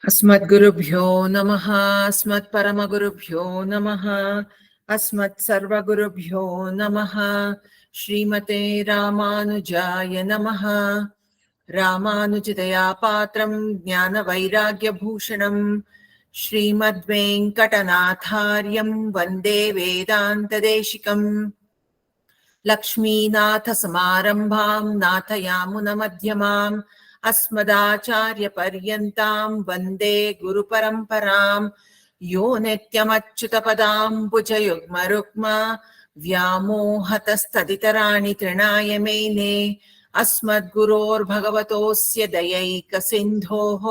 अस्मद्गुरुभ्यो नमः। अस्मत्परमगुरुभ्यो नमः। अस्मत्सर्वगुरुभ्यो नमः। श्रीमते रामानुजाय नमः। रामानुजतया पात्रं ज्ञानवैराग्यभूषणं श्रीमद्वेङ्कटनाथार्यं वन्दे वेदान्तदेशिकम्। लक्ष्मीनाथसमारम्भां नाथयामुनमध्यमाम् अस्मदाचार्यपर्यन्तां वन्दे गुरुपरम्परां। यो नित्यमच्युतपदाम्बुजयुग्मरुक्म व्यामोहतस्तदितराणि तृणाय मेने। अस्मद्गुरोर्भगवतोऽस्य दयैकसिन्धोः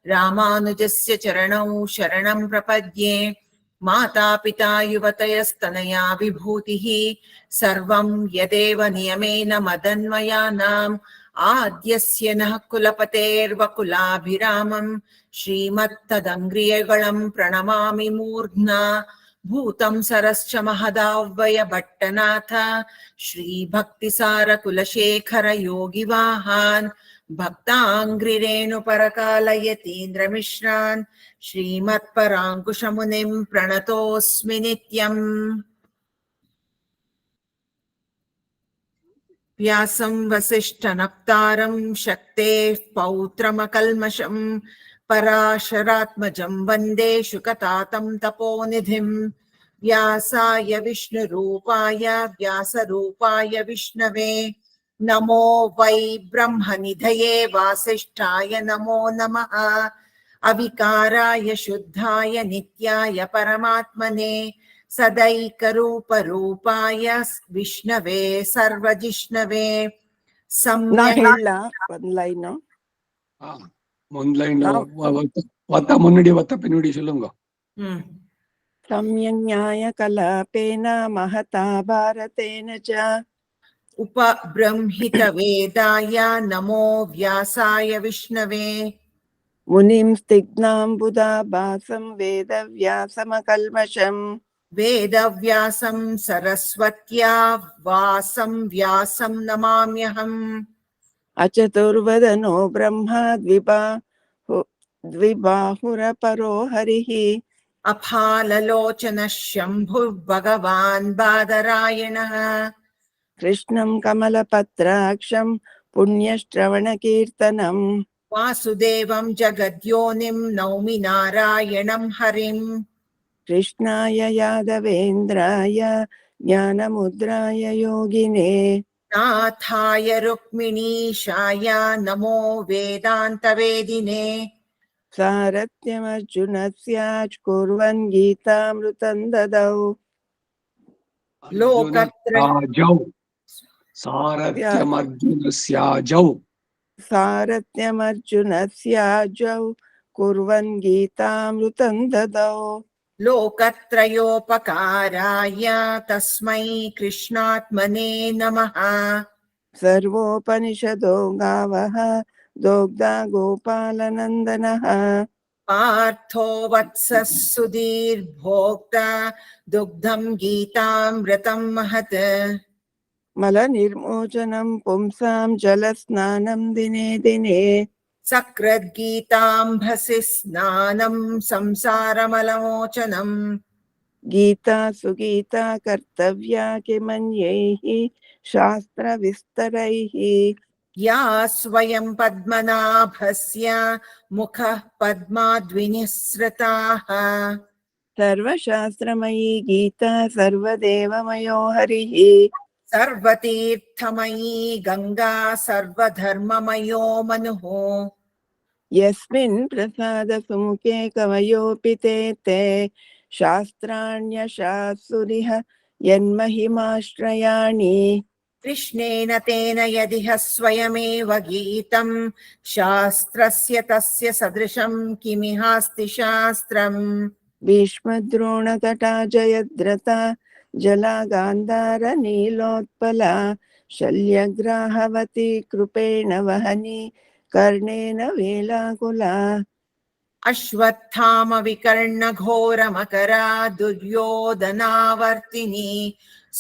रामानुजस्य चरणौ शरणं प्रपद्ये। माता पिता युवतयस्तनया विभूतिः सर्वं यदेव नियमेन मदन्वयानाम्। आद्यस्य नः कुलपतेर्वकुलाभिरामं श्रीमत्तदङ्घ्रियगणं प्रणमामि मूर्ध्ना। भूतं सरश्च महदाह्वय भट्टनाथ श्रीभक्तिसारकुलशेखर योगिवाहान् भक्ताङ्घ्रिरेणुपरकालयतीन्द्रमिश्रान् श्रीमत्पराङ्कुशमुनिं प्रणतोऽस्मि नित्यम्। व्यासं वसिष्ठनप्तारं शक्तेः पौत्रमकल्मषं पराशरात्मजं वन्दे शुकतातं तपोनिधिं। व्यासाय विष्णुरूपाय व्यासरूपाय विष्णवे नमो वै ब्रह्मनिधये वासिष्ठाय नमो नमः। अविकाराय शुद्धाय नित्याय परमात्मने सदैकरूपरूपाय विष्णवे सर्वजिष्णवे सम्यक् सम्यज्ञाय कलापेन महता भारतेन च उपब्रह्मितवेदाय नमो व्यासाय विष्णवे। मुनिं स्तिग्नाम्बुदाभासं वेदव्यासमकल्मषम् वेदव्यासं सरस्वत्या वासं व्यासं नमाम्यहम्। अचतुर्वदनो ब्रह्मा द्विबाहुरपरो हरिः अफाललोचनः शम्भुर्भगवान् बादरायणः। कृष्णं कमलपत्राक्षं पुण्यश्रवणकीर्तनम् वासुदेवं जगद्योनिं नौमि नारायणं हरिम्। कृष्णाय यादवेन्द्राय ज्ञानमुद्राय योगिने नाथाय रुक्मिणीशाय नमो वेदान्तवेदिने। सारथ्यमर्जुनस्याच् कुर्वन् गीतामृतं ददौ सारथ्यमर्जुनस्याजौ कुर्वन् गीतामृतं ददौ लोकत्रयोपकाराय तस्मै कृष्णात्मने नमः। सर्वोपनिषदो गावः दोग्धा गोपालनन्दनः पार्थो वत्सः सुधीर्भोक्ता दुग्धं गीतामृतं महत्। मलनिर्मोचनं पुंसां जलस्नानं दिने दिने सकृद्गीताम्भसि स्नानं संसारमलमोचनम्। गीता सुगीता कर्तव्या किमन्यैः शास्त्रविस्तरैः या स्वयं पद्मनाभस्य मुखः पद्माद्विनिसृताः। सर्वशास्त्रमयी गीता सर्वदेवमयो हरिः सर्वतीर्थमयी गंगा सर्वधर्ममयो मनुः। यस्मिन् प्रसादसुमुखे कवयोऽपि ते शास्त्राण्यशासुरिह यन्महिमाश्रयाणि कृष्णेन तेन यदिह स्वयमेव गीतं शास्त्रस्य तस्य सदृशं किमिहास्ति शास्त्रम्। भीष्मद्रोणतटा जयद्रथा जला गान्धार नीलोत्पला शल्यग्राहवती कृपेण वहनी कर्णेन वेलाकुला अश्वत्थाम विकर्ण घोर मकरा दुर्योधनावर्तिनी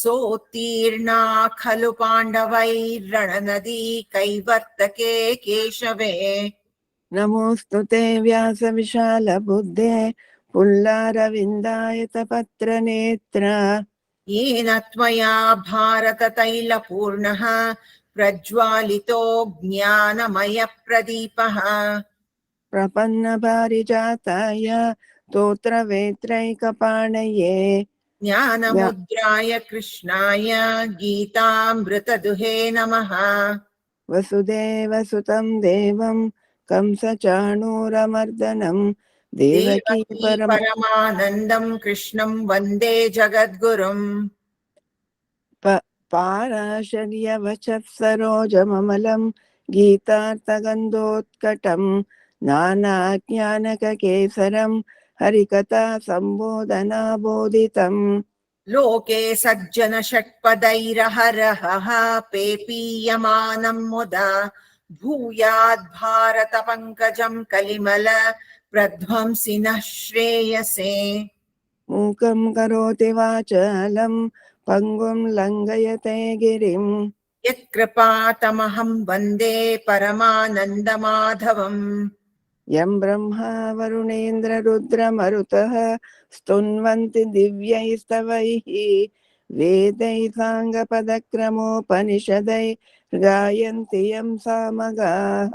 सोत्तीर्णा खलु पाण्डवैर्रणनदी कैवर्तके केशवे नमोऽस्तु ते व्यासविशालबुद्धे पुल्लारविन्दायतपत्रनेत्र येन त्वया भारततैलपूर्णः प्रज्वालितो ज्ञानमयप्रदीपः प्रपन्नपारिजाताय स्तोत्रवेत्रैकपाणये ज्ञानमुद्राय कृष्णाय गीतामृतदुहे नमः वसुदेवसुतं देवं कंसचाणूरमर्दनं देवकी देवकी परमानन्दं कृष्णं वन्दे जगद्गुरुम् पाराशर्यवचः सरोजममलं गीतार्थगन्धोत्कटं नानाज्ञानककेसरं हरिकथा सम्बोधनाबोधितम् लोके सज्जन षट्पदैरहरहः पेपीयमानं मुदा भूयाद् भारत पङ्कजं कलिमल प्रध्वंसिनः श्रेयसे मूकं करोति वाचालं पङ्गुं लङ्घयते गिरिं यत्कृपातमहं वन्दे परमानन्दमाधवम् यं ब्रह्मा वरुणेन्द्ररुद्रमरुतः स्तुन्वन्ति दिव्यैस्तवैः वेदैः साङ्गपदक्रमोपनिषदैः गायन्ति यं सामगाः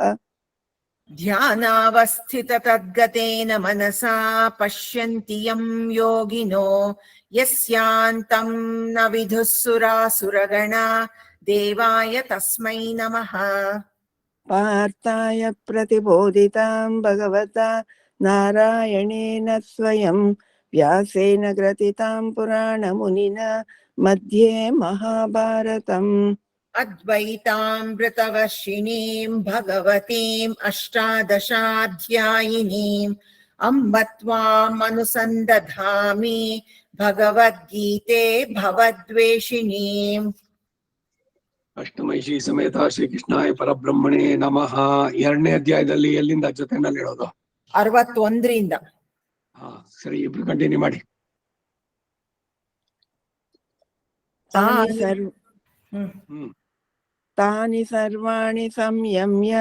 ध्यानावस्थिततद्गतेन मनसा पश्यन्ति यं योगिनो यस्यान्तं न विदुः सुरासुरगणा देवाय तस्मै नमः पार्थाय प्रतिबोधितां भगवता नारायणेन स्वयं व्यासेन ग्रथितां पुराणमुनिना मध्ये महाभारतम् अद्वैतामृतवर्षिणीं भगवतीम् अष्टादशाध्यायिनीम् अम्ब त्वाम् अनुसन्दधामि भगवद्गीते भवद्वेषिणीम् ಅಷ್ಟಮೈ ಶ್ರೀ ಸಮೇತ ಶ್ರೀಕೃಷ್ಣಾಯ ಪರಬ್ರಹ್ಮಣೇ ನಮಃ. 2ನೇ ಅಧ್ಯಾಯದಲ್ಲಿ ಎಲ್ಲಿಂದ ಜೊತೆನಲ್ಲಿ ಹೇಳೋದು? 61ರಿಂದ. ಸರಿ, ಇಬ್ರು ಕಂಟಿನ್ಯೂ ಮಾಡಿ. तानि सर्वाणि संयम्य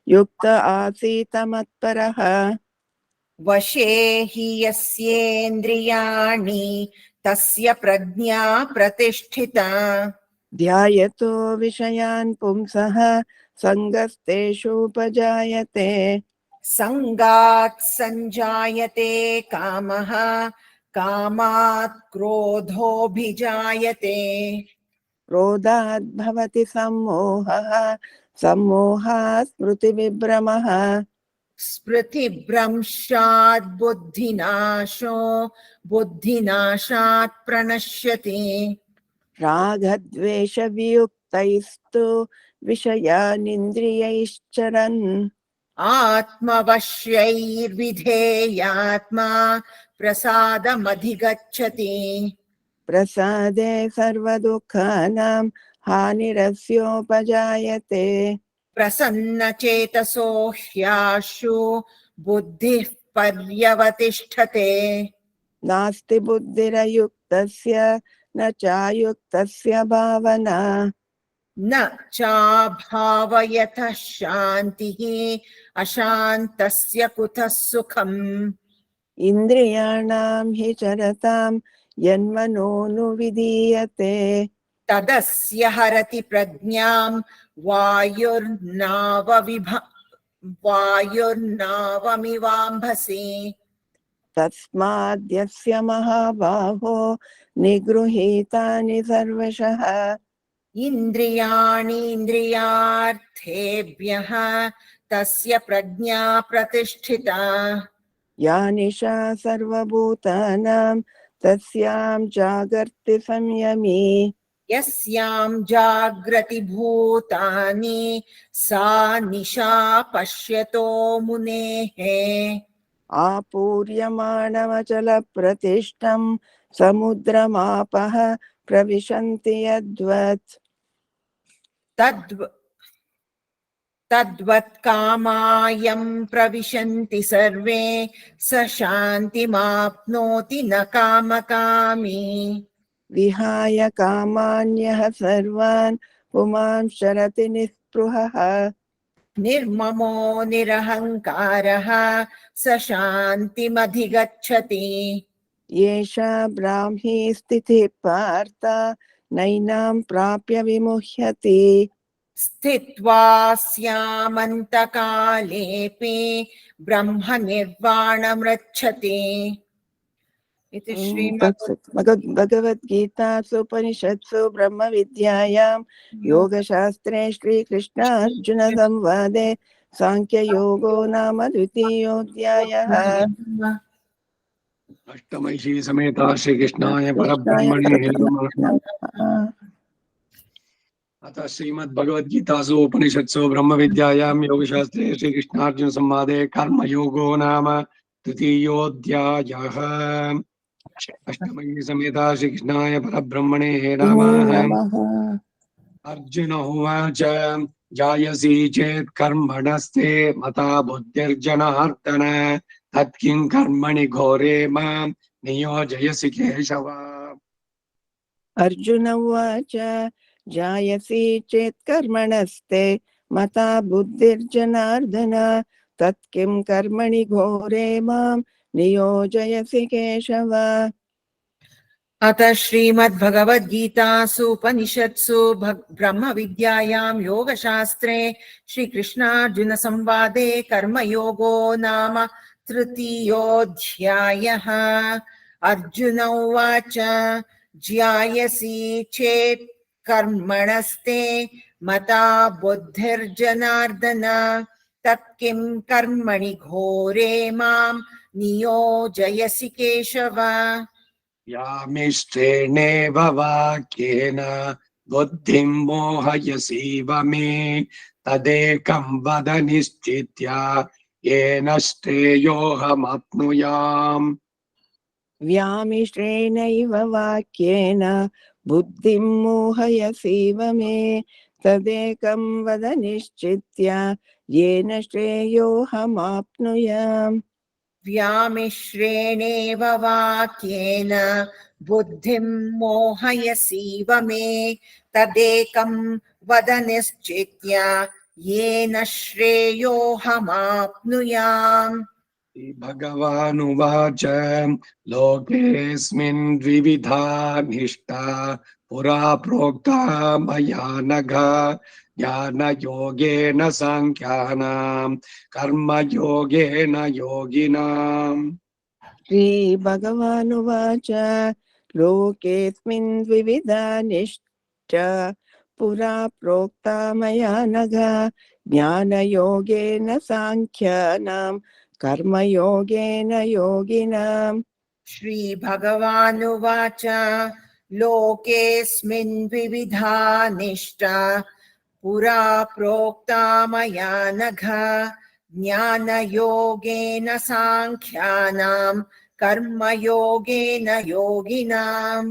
युक्त आसीत मत्परः वशे हि यस्येन्द्रियाणि तस्य प्रज्ञा प्रतिष्ठिता ध्यायतो विषयान् पुंसः सङ्गस्तेषूपजायते संगात् संजायते कामः कामात् क्रोधोऽभिजायते क्रोधात् भवति सम्मोहः सम्मोहात् स्मृतिविभ्रमः स्मृतिभ्रंशात् बुद्धिनाशो बुद्धिनाशात् प्रणश्यति रागद्वेषवियुक्तैस्तु विषयानिन्द्रियैश्चरन् आत्मवश्यैर्विधेयात्मा प्रसादमधिगच्छति प्रसादे सर्वदुःखानां हानिरस्योपजायते प्रसन्नचेतसो ह्याशु बुद्धिः पर्यवतिष्ठते नास्ति बुद्धिरयुक्तस्य न चायुक्तस्य भावना न चाभावयतः शान्तिः अशान्तस्य कुतः सुखम् इन्द्रियाणां हि चरतां यन्मनोनुविधीयते तदस्य हरति प्रज्ञां वायुर्नावमिवाम्भसि तस्माद्यस्य महाबाहो निगृहीतानि सर्वशः इन्द्रियाणीन्द्रियार्थेभ्यः तस्य प्रज्ञा प्रतिष्ठिता या निशा सर्वभूतानां तस्यां जागर्ति संयमी यस्यां जाग्रति भूतानि सा निशा पश्यतो मुनेः आपूर्यमाणमचलप्रतिष्ठं समुद्रमापः प्रविशन्ति यद्वत् तद्वत् कामायं प्रविशन्ति सर्वे स शान्तिमाप्नोति न कामकामी विहाय कामान्यः सर्वान् पुमान् शरति निःस्पृहः निर्ममो निरहङ्कारः स शान्तिमधिगच्छति येषा ब्राह्मी स्थितिः पार्थ नैनां प्राप्य विमुह्यति स्थित्वा स्यामन्तकालेऽपि ब्रह्म निर्वाणमृच्छति इति भगवद्गीतासु उपनिषत्सु ब्रह्मविद्यायां योगशास्त्रे श्रीकृष्णार्जुनसंवादे साङ्ख्ययोगो नाम द्वितीयोऽध्यायः। अष्टमैषी समेता श्री कृष्णाय परब्रह्मणे नमः। अतः श्रीमद् भगवद्गीतासु उपनिषत्सु ब्रह्म विद्यायां योगशास्त्रे श्री कृष्णार्जुन संवादे कर्मयोगो नाम तृतीयोऽध्यायः। अष्टमैषी समेता श्री कृष्णाय परब्रह्मणे नमः। अर्जुन उवाच जायसी चेत् कर्मणस्ते मता बुद्धिर्जनार्दन तत्किं कर्मणि घोरे मां नियोजयसि केशव। अर्जुन उवाच जायसी चेत् कर्मणस्ते मता बुद्धिर्जनार्दन तत्किं कर्मणि घोरे मां नियोजयसि केशव। अतः श्रीमद्भगवद्गीतासु उपनिषत्सु ब्रह्मविद्यायां योगशास्त्रे श्रीकृष्णार्जुनसंवादे कर्मयोगो नाम तृतीयोऽध्यायः। अर्जुन उवाच ज्यायसि चेत् कर्मणस्ते मता बुद्धिर्जनार्दन तत्किं कर्मणि घोरे मां नियोजयसि केशव। यामिष्टेनेव वाक्येन बुद्धिं मोहयसीव मे तदेकं वद निश्चित्य येन श्रेयोऽहमाप्नुयाम्। व्यामिश्रेणैव वाक्येन बुद्धिं मोहयसीव मे तदेकं वद निश्चित्य येन श्रेयोऽहमाप्नुयाम्। व्यामिश्रेणेव वाक्येन बुद्धिं मोहयसीव मे तदेकं वद निश्चित्य येन श्रेयोऽहमाप्नुयाम्। भगवानुवाच लोकेऽस्मिन् द्विविधा निष्ठा पुरा प्रोक्ता मया नघ ज्ञानयोगेन साङ्ख्यानां कर्मयोगेन योगिनाम्। श्रीभगवानुवाच लोकेऽस्मिन् द्विविधा निष्ठा पुरा प्रोक्ता मया नघ ज्ञानयोगेन साङ्ख्यानां कर्मयोगेन योगिनाम्। श्रीभगवानुवाच लोकेऽस्मिन् द्विविधा निष्ठा पुरा प्रोक्ता मया नघ ज्ञानयोगेन साङ्ख्यानां कर्मयोगेन योगिनाम्।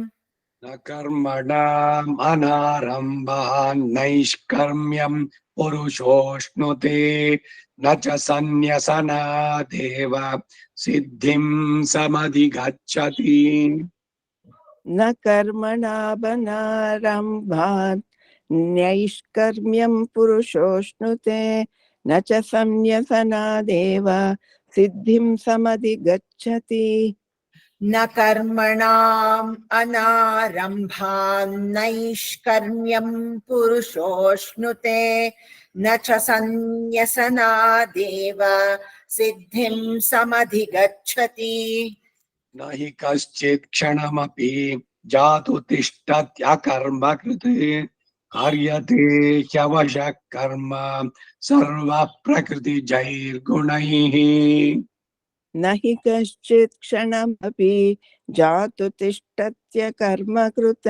न कर्मणाम् अनारम्भान् नैष्कर्म्यं पुरुषोऽश्नुते न च सन्न्यसनादेव सिद्धिं समधिगच्छति। न कर्मणाबनारम्भात् नैष्कर्म्यं पुरुषोऽश्नुते न च संन्यसनादेव सिद्धिं समधिगच्छति। न कर्मणाम् अनारम्भान् नैष्कर्म्यं पुरुषोऽश्नुते न च सन्न्यसनादेव सिद्धिं समधिगच्छति। न हि कश्चित् क्षणमपि जातु तिष्ठत्यकर्मकृत् कार्यते ह्यवशः कर्म सर्वः प्रकृतिजैर्गुणैः। न हि कश्चित् क्षणमपि जातु तिष्ठत्यकर्म कृत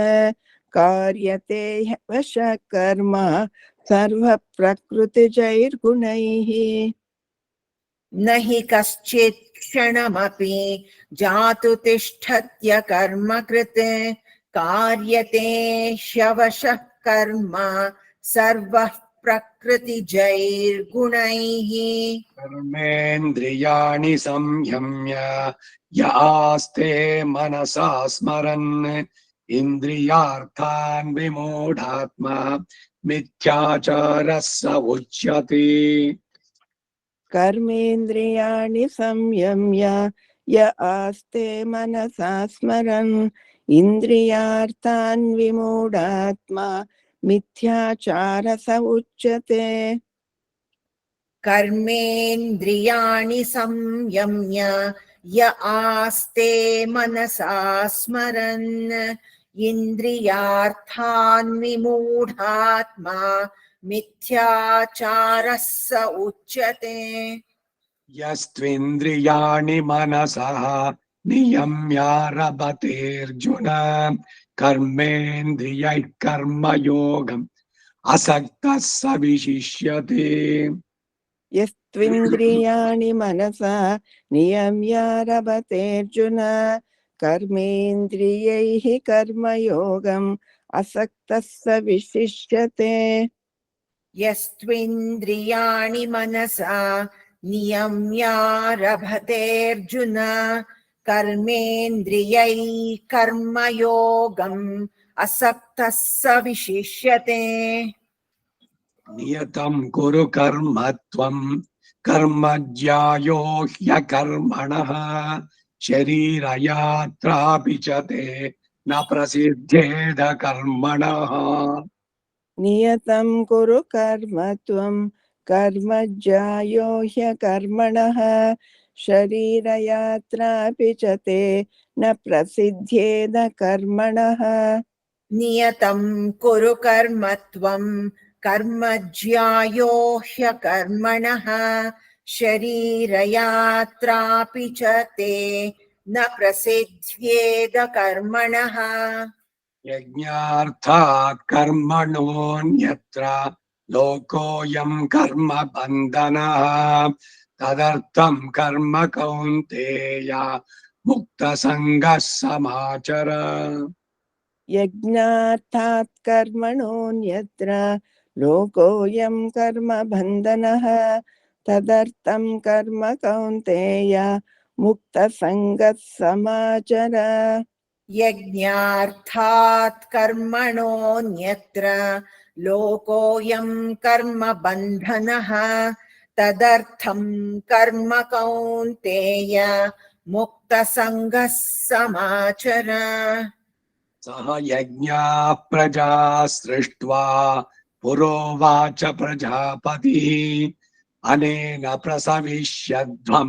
कार्यते ह्यवशः कर्म सर्वः प्रकृतिजैर्गुणैः। न हि कश्चित् क्षणमपि जातु तिष्ठत्य कर्मकृत् कार्यते ह्यवशः कर्म सर्वः प्रकृतिजैर्गुणैः कर्मेन्द्रियाणि संयम्य य आस्ते मनसा स्मरन् इन्द्रियार्थान् विमूढात्मा मिथ्याचारः स उच्यते। कर्मेन्द्रियाणि संयम्य य आस्ते मनसा स्मरन् इन्द्रियार्थान् विमूढात्मा मिथ्याचारः स उच्यते। कर्मेन्द्रियाणि संयम्य य आस्ते मनसा स्मरन् इन्द्रियार्थान् विमूढात्मा मिथ्याचारः स उच्यते। यस्त्विन्द्रियाणि मनसः नियम्यारभतेऽर्जुन कर्मेन्द्रियैः कर्मयोगम् असक्तः स विशिष्यते। यस्त्विन्द्रियाणि मनसा नियम्यारभतेऽर्जुन कर्मेन्द्रियैः कर्मयोगम् असक्तः स विशिष्यते। यस्त्विन्द्रियाणि मनसा नियम्यारभतेऽर्जुन कर्मेन्द्रियैः कर्मयोगम् असक्तः स विशिष्यते। नियतं कुरु कर्म त्वं कर्म ज्यायो ह्यकर्मणः शरीरयात्रापि च ते न प्रसिद्धेद कर्मणः। नियतं कुरु कर्म त्वं कर्म ज्यायो ह्यकर्मणः शरीरयात्रापि च ते न प्रसिद्धेद कर्मणः। नियतं कुरु कर्म त्वं कर्म ज्यायो ह्यकर्मणः शरीरयात्रापि च ते न प्रसिद्ध्येद कर्मणः। यज्ञार्थात् कर्मणोऽन्यत्र लोकोऽयं कर्म बन्धनः तदर्थं कर्म कौन्तेय मुक्तसङ्गः समाचर। यज्ञार्थात् कर्मणोऽन्यत्र लोकोऽयं कर्म बन्धनः तदर्थं कर्म कौन्तेय मुक्तसङ्गः समाचर। यज्ञार्थात् कर्मणोऽन्यत्र लोकोऽयं कर्म बन्धनः तदर्थं कर्म कौन्तेय मुक्तसङ्गः समाचर। सह यज्ञाः प्रजा सृष्ट्वा पुरोवाच प्रजापतिः अनेन प्रसविष्यध्वं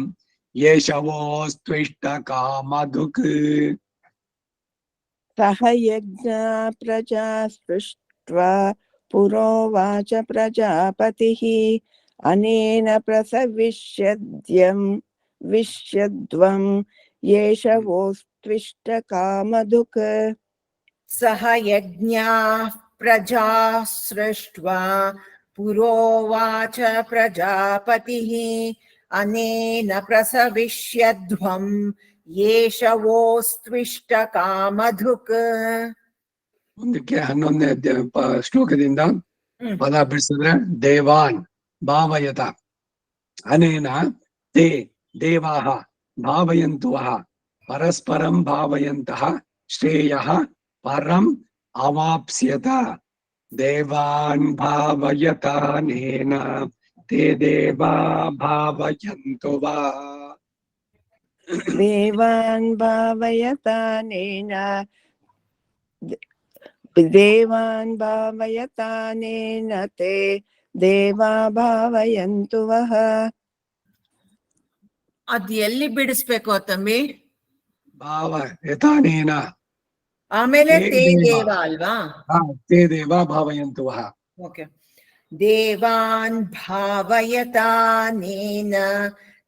येषवोऽस्त्विष्टकामधुक्। सह यज्ञा प्रजा सृष्ट्वा पुरोवाच प्रजापतिः अनेन प्रसविष्यध्वं येषवोऽस्त्विष्टकामधुक्। सह यज्ञाः प्रजा सृष्ट्वा पुरोवाच प्रजापतिः अनेन प्रसविष्यध्वं येषवोऽस्त्विष्टकामधुक्। ಮುಂದಕ್ಕೆ 11ನೇ ಶ್ಲೋಕದಿಂದ ಪದ ಬಿಡಿಸಿದ್ರೆ ದೇವಾನ್ ಭಾವಯತ ಅನೇನ ತೇ ದೇವಾಃ ಭಾವಯಂತುಃ ಪರಸ್ಪರಂ ಭಾವಯಂತಃ ಶ್ರೇಯಃ ಪರಂ ಅವಾಪ್ಸ್ಯತ ದೇವಾನ್ ಭಾವಯತ ಅನೇನ ತೇ ದೇವಾ ಭಾವಯಂತು ವಾ. देवान् भावयतानेन देवान् भावयतानेन ते देवा भावयन्तु वः. ಅದು ಎಲ್ಲಿ ಬಿಡಿಸ್ಬೇಕು ತಮ್ಮಿ? ಭಾವಯತಾನೇನ ಆಮೇಲೆ ತೇ ತೇ ದೇವ. ದೇವ ಅಲ್ವಾ? ತೇ ದೇವಾ ಭಾವಯಂತು ವಃ. ಓಕೆ. ದೇವಾನ್ ಭಾವಯತಾನೇನ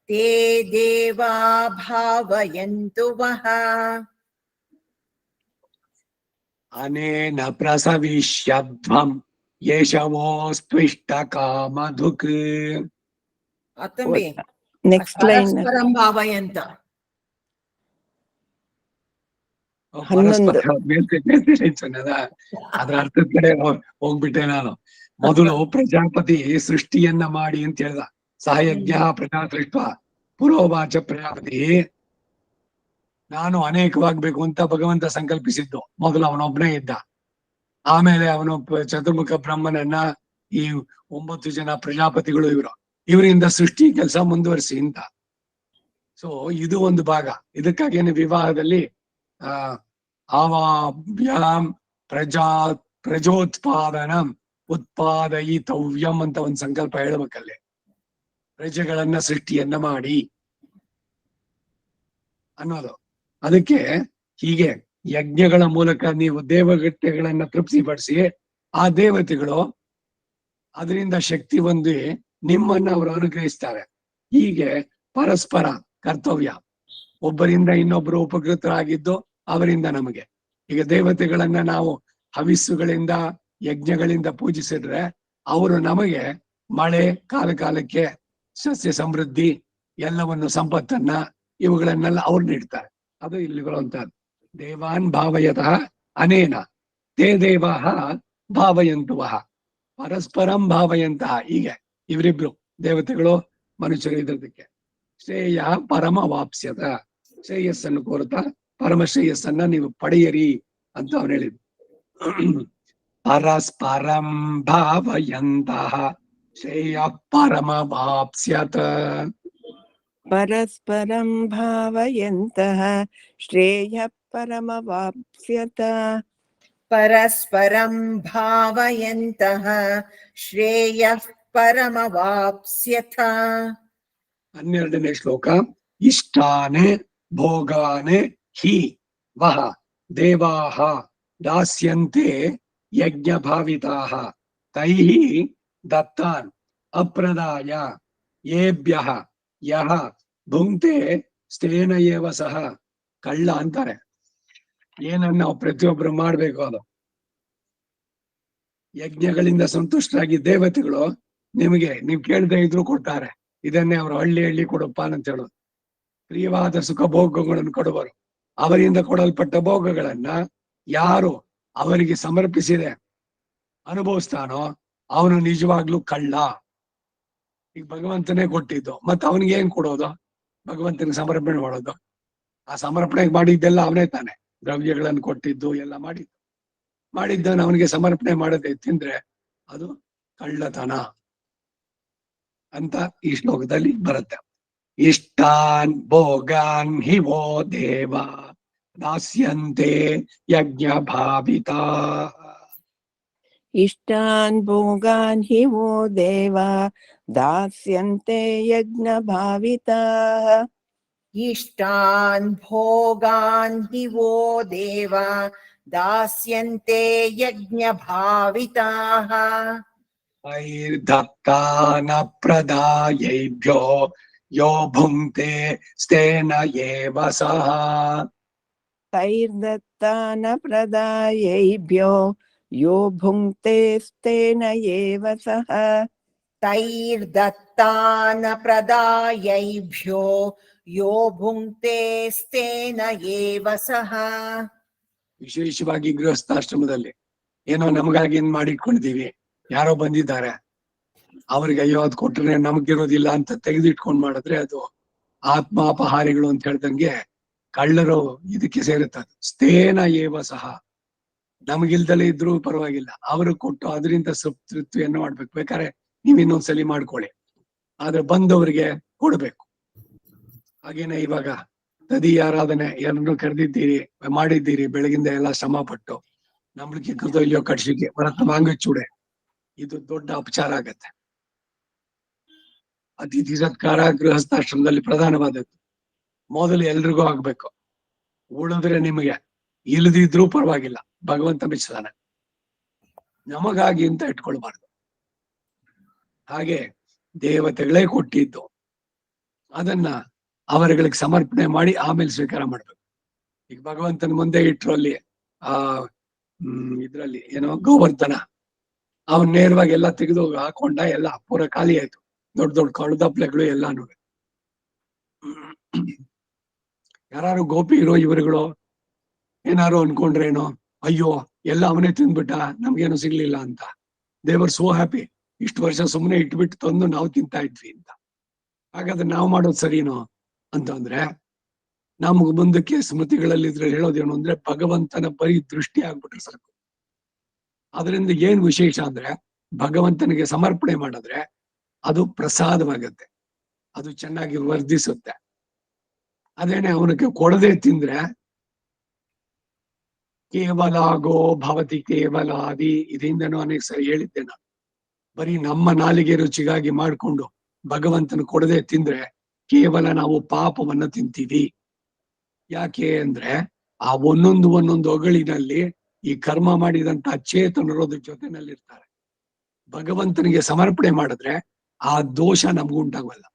ತೇ ದೇವಾ ಭಾವಯಂತು ವಃ. ಅನೇನ ಪ್ರಸವಿಷ್ಯಧ್ವಂ ಯೇಷವೋಸ್ತ್ವಿಷ್ಟಕಾಮಧುಕ್. ಅತ್ತಂಬಿ ನೆಕ್ಸ್ಟ್ ಲೈನ್ ಪರಸ್ಪರಂ ಭಾವಯಂತ. ಪರಸ್ಪರ ಮೇಲ್ಗಡೆ ಅದ್ರ ಅರ್ಥದ ಕಡೆ ಹೋಗ್ಬಿಟ್ಟೆ ನಾನು. ಮೊದಲು ಪ್ರಜಾಪತಿ ಸೃಷ್ಟಿಯನ್ನ ಮಾಡಿ ಅಂತ ಹೇಳ್ದ. ಸಹಯಜ್ಞ ಪ್ರಜಾ ಸೃಷ್ಟ ಪುರೋವಾಚ ಪ್ರಜಾಪತಿ, ನಾನು ಅನೇಕವಾಗ್ಬೇಕು ಅಂತ ಭಗವಂತ ಸಂಕಲ್ಪಿಸಿದ್ದು. ಮೊದಲು ಅವನೊಬ್ಬನೇ ಇದ್ದ. ಆಮೇಲೆ ಅವನು ಚತುರ್ಮುಖ ಬ್ರಹ್ಮನನ್ನ, ಈ 9 ಜನ ಪ್ರಜಾಪತಿಗಳು ಇವರಿಂದ ಸೃಷ್ಟಿ ಕೆಲಸ ಮುಂದುವರಿಸಿ ಅಂತ. ಸೊ ಇದು ಒಂದು ಭಾಗ. ಇದಕ್ಕಾಗೇನೆ ವಿವಾಹದಲ್ಲಿ ಆವಾಭ್ಯಾಂ ಪ್ರಜೋತ್ಪಾದನಂ ಉತ್ಪಾದಯಿತವ್ಯಂ ಅಂತ ಒಂದು ಸಂಕಲ್ಪ ಹೇಳ್ಬೇಕಲ್ಲಿ. ಪ್ರಜೆಗಳನ್ನ ಸೃಷ್ಟಿಯನ್ನ ಮಾಡಿ ಅನ್ನೋದು. ಅದಕ್ಕೆ ಹೀಗೆ ಯಜ್ಞಗಳ ಮೂಲಕ ನೀವು ದೇವಗಟ್ಟೆಗಳನ್ನ ತೃಪ್ತಿಪಡಿಸಿ, ಆ ದೇವತೆಗಳು ಅದರಿಂದ ಶಕ್ತಿ ಹೊಂದಿ ನಿಮ್ಮನ್ನ ಅವರು ಅನುಗ್ರಹಿಸ್ತಾರೆ. ಹೀಗೆ ಪರಸ್ಪರ ಕರ್ತವ್ಯ, ಒಬ್ಬರಿಂದ ಇನ್ನೊಬ್ಬರು ಉಪಕೃತರಾಗಿದ್ದು ಅವರಿಂದ ನಮಗೆ. ಈಗ ದೇವತೆಗಳನ್ನ ನಾವು ಹವಿಸ್ಸುಗಳಿಂದ ಯಜ್ಞಗಳಿಂದ ಪೂಜಿಸಿದ್ರೆ ಅವರು ನಮಗೆ ಮಳೆ, ಕಾಲಕ್ಕೆ ಸಸ್ಯ ಸಮೃದ್ಧಿ, ಎಲ್ಲವನ್ನು ಸಂಪತ್ತನ್ನ ಇವುಗಳನ್ನೆಲ್ಲ ಅವ್ರು ನೀಡ್ತಾರೆ. ಅದು ಇಲ್ಲಿ ಬರುವಂತಹದ್ದು. ದೇವಾನ್ ಭಾವಯತಃ ಅನೇನ ತೇ ದೇವಾಹ ಭಾವಯಂತುವಃ ಪರಸ್ಪರಂ ಭಾವಯಂತಹ. ಹೀಗೆ ಇವರಿಬ್ರು ದೇವತೆಗಳು ಮನುಷ್ಯರು ಇದ್ದದಕ್ಕೆ ಶ್ರೇಯ ಪರಮವಾಪ್ಸ್ಯತ, ಶ್ರೇಯಸ್ಸನ್ನು ಕೋರುತ್ತಾ ಪರಮ ಶ್ರೇಯಸ್ಸನ್ನ ನೀವು ಪಡೆಯಿರಿ ಅಂತ ಅವನು ಹೇಳಿದ್ರು. ಪರಸ್ಪರಂ ಭಾವಯಂತಹ ಶ್ರೇಯ ಪರಮವಾಪ್ಸ್ಯತ. ಪರಸ್ಪರಂ ಭಾವಯಂತಹ ಶ್ರೇಯ ಪರಮವಾಪ್ಸ್ಯತ. ಪರಸ್ಪರಂ ಭಾವಯಂತಹ ಶ್ರೇಯಃ ಪರಮವಾಪ್ಸ್ಯಥ. 12ನೇ ಶ್ಲೋಕ. ಇಷ್ಟಾನೆ ಭೋಗಾನೆ ಹಿ ವಹ ದೇವಾಹ ದಾಸ್ಯಂತೆ ಯಜ್ಞ ಭಾವಿತಾಹ ತೈಃ ದತ್ತಾನ್ ಅಪ್ರದಾಯ ಯೇಭ್ಯಃ ಯಹ ಭುಂಕ್ತೆ ಸ್ಥೇನ ಏವ ಸಹ. ಕಳ್ಳ ಅಂತಾರೆ. ಏನನ್ನ ನಾವು ಪ್ರತಿಯೊಬ್ಬರು ಮಾಡ್ಬೇಕು, ಅದು ಯಜ್ಞಗಳಿಂದ ಸಂತುಷ್ಟರಾಗಿ ದೇವತೆಗಳು ನಿಮಗೆ ನೀವು ಕೇಳದೆ ಇದ್ರು ಕೊಡ್ತಾರೆ. ಇದನ್ನೇ ಅವರು ಹಳ್ಳಿ ಕೊಡಪ್ಪ ಅಂತ ಹೇಳೋದು. ಪ್ರಿಯವಾದ ಸುಖ ಭೋಗಗಳನ್ನು ಕೊಡುವರು. ಅವರಿಂದ ಕೊಡಲ್ಪಟ್ಟ ಭೋಗಗಳನ್ನ ಯಾರು ಅವರಿಗೆ ಸಮರ್ಪಿಸಿದೆ ಅನುಭವಿಸ್ತಾನೋ ಅವನು ನಿಜವಾಗ್ಲೂ ಕಳ್ಳ. ಈಗ ಭಗವಂತನೇ ಕೊಟ್ಟಿದ್ದು, ಮತ್ತೆ ಅವನಿಗೆ ಏನ್ ಕೊಡೋದು? ಭಗವಂತನಿಗೆ ಸಮರ್ಪಣೆ ಮಾಡೋದು. ಆ ಸಮರ್ಪಣೆ ಮಾಡಿದ್ದೆಲ್ಲ ಅವನೇ ತಾನೆ. ದ್ರವ್ಯಗಳನ್ನು ಕೊಟ್ಟಿದ್ದು ಎಲ್ಲ ಮಾಡಿದ್ದನ್ನು ಅವನಿಗೆ ಸಮರ್ಪಣೆ ಮಾಡದೆ ತಿಂದ್ರೆ ಅದು ಕಳ್ಳತನ ಅಂತ ಈ ಶ್ಲೋಕದಲ್ಲಿ ಬರುತ್ತೆ. ಇಷ್ಟಾನ್ ಭೋಗಾನ್ ಹಿ ವೋ ದೇವ ದಾಸ್ಯಂತೆ ಯಜ್ಞ ಭಾವಿತಾ. ಇಷ್ಟಾನ್ ಭೋಗಾನ್ ಹಿ ವೋ ದೇವ ದಾಸ್ಯಂತೆ ಯಜ್ಞ ಭಾವಿತಾಃ. ಇಷ್ಟಾನ್ ಭೋಗಾನ್ ಹಿ ವೋ ದೇವ ದಾಸ್ಯಂತೆ ಯಜ್ಞ ಭಾವಿತಾಃ. ಐರ್ದತ್ತಾನ ಪ್ರದಾಯೈಭ್ಯೋ ಯೋ ಭುಂಕ್ತೆ ಸ್ಥೇನ ಏವ ಸಹ. ತೈರ್ದತ್ತಾನ ಪ್ರದಾಯೈಭ್ಯೋ ಯೋ ಭುಂಕ್ತೆ ಸ್ಥೇನ ಏವ ಸಹ. ತೈರ್ದತ್ತಾನ ಪ್ರದಾಯೈಭ್ಯೋ ಯೋ ಭುಂಕ್ತೆ ಸ್ಥೇನ ಏವ ಸಹ. ವಿಶೇಷವಾಗಿ ಗೃಹಸ್ಥಾಶ್ರಮದಲ್ಲಿ ಏನೋ ನಮಗಾಗಿ ಏನ್ ಮಾಡಿಟ್ಕೊಂಡಿದೀವಿ, ಯಾರೋ ಬಂದಿದ್ದಾರೆ ಅವ್ರಿಗೆ ಅಯ್ಯೋ ಅದ್ ಕೊಟ್ರೆ ನಮಗಿರೋದಿಲ್ಲ ಅಂತ ತೆಗೆದಿಟ್ಕೊಂಡ್ ಮಾಡಿದ್ರೆ ಅದು ಆತ್ಮಾಪಹಾರಿಗಳು ಅಂತ ಹೇಳ್ದಂಗೆ ಕಳ್ಳರು ಇದಕ್ಕೆ ಸೇರುತ್ತದೆ. ಸ್ಥೇನ ಏವ ಸಹ. ನಮಗಿಲ್ದಲೇ ಇದ್ರೂ ಪರವಾಗಿಲ್ಲ, ಅವರು ಕೊಟ್ಟು ಅದರಿಂದ ತೃಪ್ತಿಯನ್ನು ಮಾಡ್ಬೇಕು. ಬೇಕಾದ್ರೆ ನೀವ್ ಇನ್ನೊಂದ್ಸಲಿ ಮಾಡ್ಕೊಳ್ಳಿ, ಆದ್ರೆ ಬಂದವರಿಗೆ ಕೊಡ್ಬೇಕು. ಹಾಗೇನೆ ಇವಾಗ ತದಿ ಆರಾಧನೆ ಎಲ್ಲರನ್ನು ಕರೆದಿದ್ದೀರಿ, ಮಾಡಿದ್ದೀರಿ, ಬೆಳಗಿಂದ ಎಲ್ಲ ಶ್ರಮ ಪಟ್ಟು ನಂಬಳಿಕೆ ಕೃತಯ್ಯೋ ಕಡ್ಸಿಗೆ ಭರತ ಮಾಂಗಚೂಡೆ, ಇದು ದೊಡ್ಡ ಅಪಚಾರ ಆಗತ್ತೆ. ಅತಿಥಿ ಸತ್ಕಾರ ಗೃಹಸ್ಥಾಶ್ರಮದಲ್ಲಿ ಪ್ರಧಾನವಾದದ್ದು. ಮೊದಲು ಎಲ್ರಿಗೂ ಆಗ್ಬೇಕು, ಉಳಿದ್ರೆ ನಿಮಗೆ, ಇಲ್ಲದಿದ್ರೂ ಪರವಾಗಿಲ್ಲ, ಭಗವಂತ ಮೆಚ್ಚಿದಾನೆ. ನಮಗಾಗಿ ಅಂತ ಇಟ್ಕೊಳ್ಬಾರ್ದು. ಹಾಗೆ ದೇವತೆಗಳೇ ಕೊಟ್ಟಿದ್ದು ಅದನ್ನ ಅವರುಗಳಿಗೆ ಸಮರ್ಪಣೆ ಮಾಡಿ ಆಮೇಲೆ ಸ್ವೀಕಾರ ಮಾಡ್ಬೇಕು. ಈಗ ಭಗವಂತನ ಮುಂದೆ ಇಟ್ರು ಅಲ್ಲಿ ಇದ್ರಲ್ಲಿ ಏನೋ ಗೋವರ್ಧನ, ಅವನ್ ನೇರವಾಗಿ ಎಲ್ಲ ತೆಗೆದು ಹಾಕೊಂಡ, ಎಲ್ಲ ಪೂರ ಖಾಲಿ ಆಯ್ತು. ದೊಡ್ಡ ದೊಡ್ಡ ಕಳುದಪ್ಲೆಗಳು ಎಲ್ಲಾನು. ಯಾರು ಗೋಪಿಗಳು ಇವರುಗಳು ಏನಾರು ಅನ್ಕೊಂಡ್ರೇನೋ, ಅಯ್ಯೋ ಎಲ್ಲ ಅವನೇ ತಿಂದ್ಬಿಟ್ಟ, ನಮ್ಗೇನು ಸಿಗ್ಲಿಲ್ಲ ಅಂತ. ದೇವರ್ ಸೋ ಹ್ಯಾಪಿ. ಇಷ್ಟು ವರ್ಷ ಸುಮ್ಮನೆ ಇಟ್ಬಿಟ್ಟು ತಂದು ನಾವು ತಿಂತಾ ಇದ್ವಿ ಅಂತ. ಹಾಗಾದ್ರೆ ನಾವು ಮಾಡೋದು ಸರಿನೋ ಅಂತಂದ್ರೆ, ನಮಗ್ ಮುಂದಕ್ಕೆ ಸ್ಮೃತಿಗಳಲ್ಲಿ ಇದ್ರೆ ಹೇಳೋದೇನು ಅಂದ್ರೆ, ಭಗವಂತನ ಬರೀ ದೃಷ್ಟಿ ಆಗ್ಬಿಟ್ರೆ ಸಾಕು. ಅದರಿಂದ ಏನ್ ವಿಶೇಷ ಅಂದ್ರೆ, ಭಗವಂತನಿಗೆ ಸಮರ್ಪಣೆ ಮಾಡಿದ್ರೆ ಅದು ಪ್ರಸಾದವಾಗತ್ತೆ, ಅದು ಚೆನ್ನಾಗಿ ವರ್ಧಿಸುತ್ತೆ. ಅದೇನೆ ಅವನಿಗೆ ಕೊಡದೆ ತಿಂದ್ರೆ ಕೇವಲ ಗೋ ಭವತಿ ಕೇವಲಾದಿ, ಇದರಿಂದನೂ ಅನೇಕ ಸರಿ ಹೇಳಿದ್ದೆ ನಾನು. ಬರೀ ನಮ್ಮ ನಾಲಿಗೆ ರುಚಿಗಾಗಿ ಮಾಡ್ಕೊಂಡು ಭಗವಂತನ ಕೊಡದೆ ತಿಂದ್ರೆ ಕೇವಲ ನಾವು ಪಾಪವನ್ನ ತಿಂತೀವಿ. ಯಾಕೆ ಅಂದ್ರೆ ಆ ಒಂದೊಂದು ಒಗಳಿನಲ್ಲಿ ಈ ಕರ್ಮ ಮಾಡಿದಂತ ಚೇತನರು ಅದ್ರ ಜೊತೆನಲ್ಲಿರ್ತಾರೆ. ಭಗವಂತನಿಗೆ ಸಮರ್ಪಣೆ ಮಾಡಿದ್ರೆ ಆ ದೋಷ ನಮ್ಗುಂಟಾಗಲ್ಲ.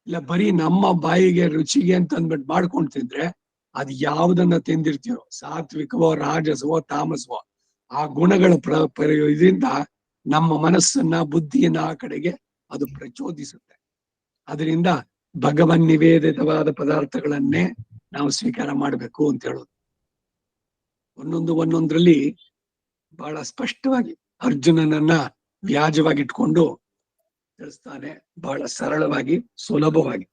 ಇಲ್ಲ ಬರೀ ನಮ್ಮ ಬಾಯಿಗೆ ರುಚಿಗೆ ಅಂತ ಅಂದ್ಬಿಟ್ಟು ಮಾಡ್ಕೊಂಡು ತಿಂದ್ರೆ ಅದ್ ಯಾವ್ದನ್ನ ತಿಂದಿರ್ತೀರೋ, ಸಾತ್ವಿಕವೋ ರಾಜಸವೋ ತಾಮಸವೋ, ಆ ಗುಣಗಳ ಇದರಿಂದ ನಮ್ಮ ಮನಸ್ಸನ್ನ ಬುದ್ಧಿಯನ್ನ ಆ ಕಡೆಗೆ ಅದು ಪ್ರಚೋದಿಸುತ್ತೆ. ಅದರಿಂದ ಭಗವನ್ ನಿವೇದಿತವಾದ ಪದಾರ್ಥಗಳನ್ನೇ ನಾವು ಸ್ವೀಕಾರ ಮಾಡ್ಬೇಕು ಅಂತ ಹೇಳೋದು. ಒಂದೊಂದ್ರಲ್ಲಿ ಬಹಳ ಸ್ಪಷ್ಟವಾಗಿ ಅರ್ಜುನನನ್ನ ವ್ಯಾಜವಾಗಿಟ್ಕೊಂಡು ತಿಳಿಸ್ತಾನೆ, ಬಹಳ ಸರಳವಾಗಿ ಸುಲಭವಾಗಿ.